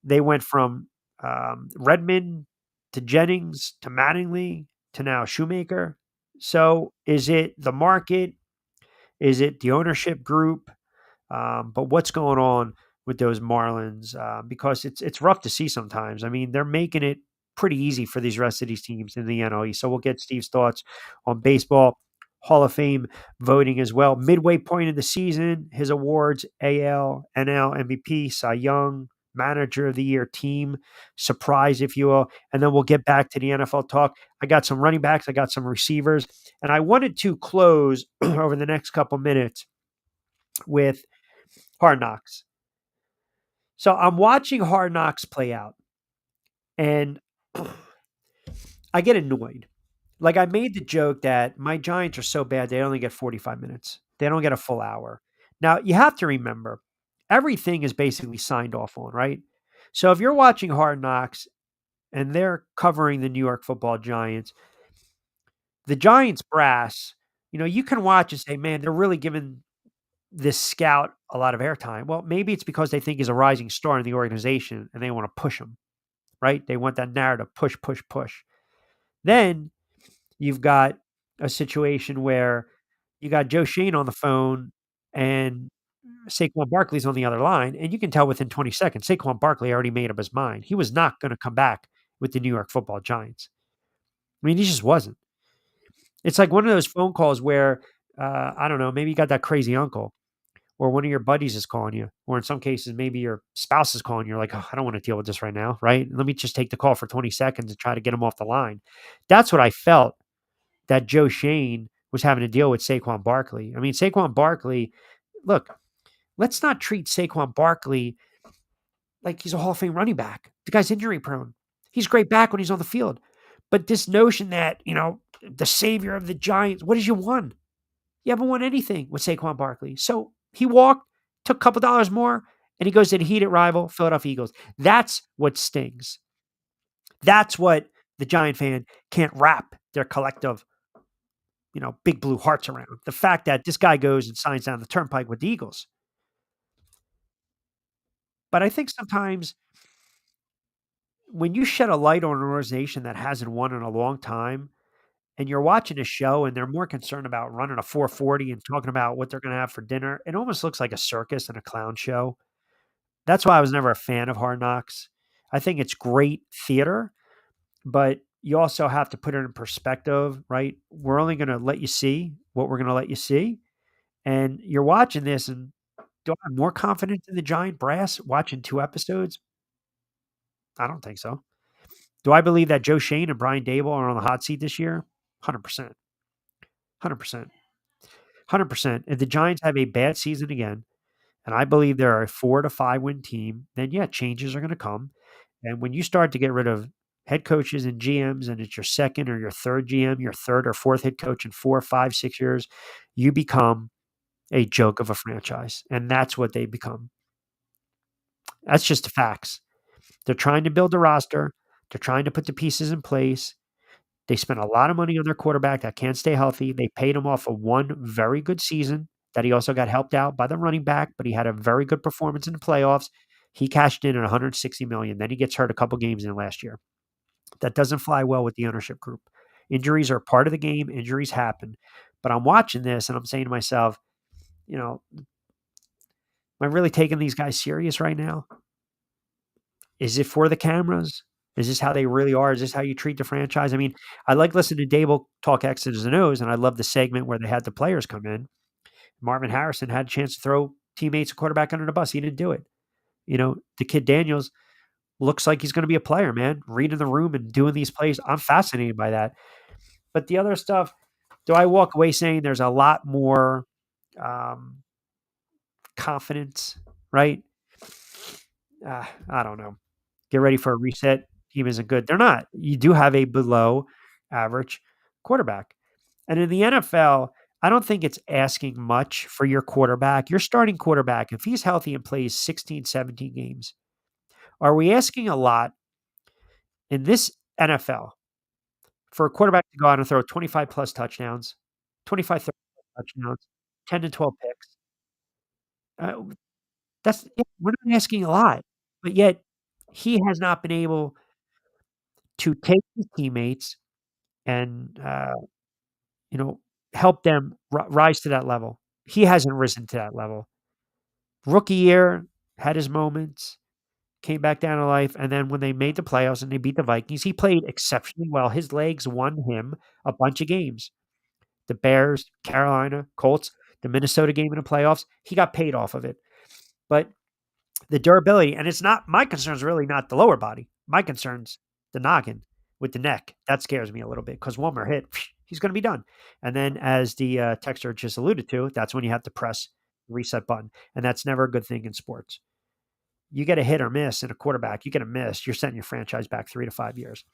They went from Redmond to Jennings to Mattingly to now Shoemaker. So is it the market? Is it the ownership group? But what's going on with those Marlins? Because it's rough to see sometimes. I mean, they're making it pretty easy for these rest of these teams in the NL East. So we'll get Steve's thoughts on baseball Hall of Fame voting as well. Midway point of the season, his awards: AL, NL MVP, Cy Young, Manager of the Year, Team Surprise, if you will. And then we'll get back to the NFL talk. I got some running backs, I got some receivers, and I wanted to close over the next couple minutes with Hard Knocks. So I'm watching Hard Knocks play out, and I get annoyed. Like, I made the joke that my Giants are so bad, they only get 45 minutes. They don't get a full hour. Now, you have to remember, everything is basically signed off on, right? So if you're watching Hard Knocks and they're covering the New York Football Giants, the Giants brass, you can watch and say, man, they're really giving this scout a lot of airtime. Well, maybe it's because they think he's a rising star in the organization and they want to push him, right? They want that narrative, push, push, push. Then you've got a situation where you got Joe Shane on the phone and Saquon Barkley's on the other line, and you can tell within 20 seconds, Saquon Barkley already made up his mind. He was not going to come back with the New York Football Giants. I mean, he just wasn't. It's like one of those phone calls where, I don't know, maybe you got that crazy uncle, or one of your buddies is calling you, or in some cases, maybe your spouse is calling you. You're like, oh, I don't want to deal with this right now, right? Let me just take the call for 20 seconds and try to get him off the line. That's what I felt that Joe Shane was having to deal with Saquon Barkley. I mean, Saquon Barkley, look, let's not treat Saquon Barkley like he's a Hall of Fame running back. The guy's injury prone. He's great back when he's on the field. But this notion that, the savior of the Giants, what did you won? You haven't won anything with Saquon Barkley. So he walked, took a couple dollars more, and he goes to the heated rival, Philadelphia Eagles. That's what stings. That's what the Giant fan can't wrap their collective, big blue hearts around. The fact that this guy goes and signs down the turnpike with the Eagles. But I think sometimes when you shed a light on an organization that hasn't won in a long time, and you're watching a show and they're more concerned about running a 440 and talking about what they're going to have for dinner, it almost looks like a circus and a clown show. That's why I was never a fan of Hard Knocks. I think it's great theater, but you also have to put it in perspective, right? We're only going to let you see what we're going to let you see. And you're watching this, and do I have more confidence in the Giant brass watching 2 episodes? I don't think so. Do I believe that Joe Shane and Brian Dable are on the hot seat this year? 100%. 100%. 100%. If the Giants have a bad season again, and I believe they're a 4 to 5 win team, then yeah, changes are going to come. And when you start to get rid of head coaches and GMs, and it's your second or your third GM, your third or fourth head coach in 4, 5, 6 years, you become a joke of a franchise. And that's what they become. That's just the facts. They're trying to build a roster. They're trying to put the pieces in place. They spent a lot of money on their quarterback that can't stay healthy. They paid him off of one very good season that he also got helped out by the running back, but he had a very good performance in the playoffs. He cashed in at $160 million. Then he gets hurt a couple games in last year. That doesn't fly well with the ownership group. Injuries are part of the game. Injuries happen. But I'm watching this and I'm saying to myself, am I really taking these guys serious right now? Is it for the cameras? Is this how they really are? Is this how you treat the franchise? I mean, I like listening to Dable talk X's and O's, and I love the segment where they had the players come in. Marvin Harrison had a chance to throw teammates and quarterback under the bus. He didn't do it. The kid Daniels looks like he's going to be a player, man. Reading the room and doing these plays. I'm fascinated by that. But the other stuff, do I walk away saying there's a lot more confidence, right? I don't know. Get ready for a reset. Team isn't good. They're not. You do have a below average quarterback. And in the NFL, I don't think it's asking much for your quarterback. Your starting quarterback, if he's healthy and plays 16, 17 games, are we asking a lot in this NFL for a quarterback to go out and throw 25 plus touchdowns, 25, 30 touchdowns, 10 to 12 picks. Uh, we're not asking a lot, but yet he has not been able to take his teammates and, you know, help them rise to that level. He hasn't risen to that level. Rookie year, had his moments, came back down to life, and then when they made the playoffs and they beat the Vikings, he played exceptionally well. His legs won him a bunch of games. The Bears, Carolina, Colts, the Minnesota game in the playoffs, he got paid off of it. But the durability, and it's not my concern is really not the lower body. My concern's the noggin with the neck. That scares me a little bit because one more hit, he's going to be done. And then, as the texter just alluded to, that's when you have to press the reset button, and that's never a good thing in sports. You get a hit or miss in a quarterback, you get a miss, you're setting your franchise back 3 to 5 years.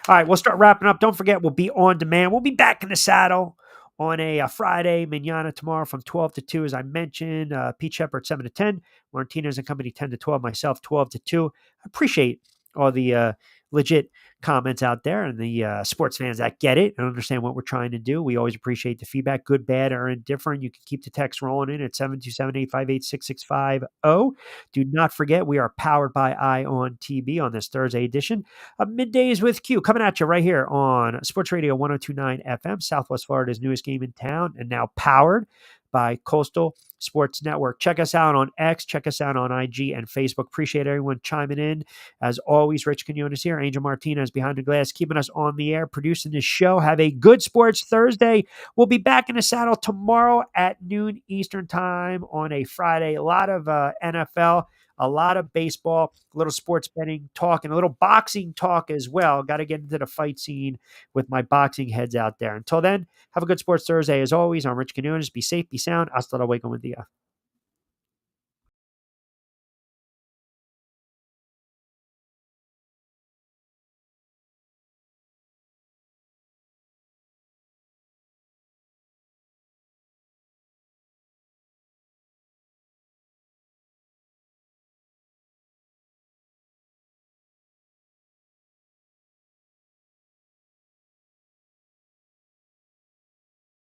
All right, we'll start wrapping up. Don't forget, we'll be on demand. We'll be back in the saddle on a Friday, manana tomorrow from 12 to 2, as I mentioned. Pete Shepard, 7 to 10. Martinez and company, 10 to 12. Myself, 12 to 2. I appreciate all the legit comments out there and the sports fans that get it and understand what we're trying to do. We always appreciate the feedback, good, bad, or indifferent. You can keep the text rolling in at 727-858-6650. Do not forget, we are powered by Ion TV on this Thursday edition of Middays with Q, coming at you right here on Sports Radio 102.9 FM, Southwest Florida's newest game in town, and now powered by Coastal Sports Network. Check us out on X, check us out on IG and Facebook. Appreciate everyone chiming in. As always, Rich Quinones here, Angel Martinez behind the glass, keeping us on the air, producing this show. Have a good Sports Thursday. We'll be back in the saddle tomorrow at noon Eastern time on a Friday. A lot of NFL, a lot of baseball, a little sports betting talk, and a little boxing talk as well. Got to get into the fight scene with my boxing heads out there. Until then, have a good Sports Thursday. As always, I'm Rich Quinones. Be safe, be sound. Hasta luego, buen día.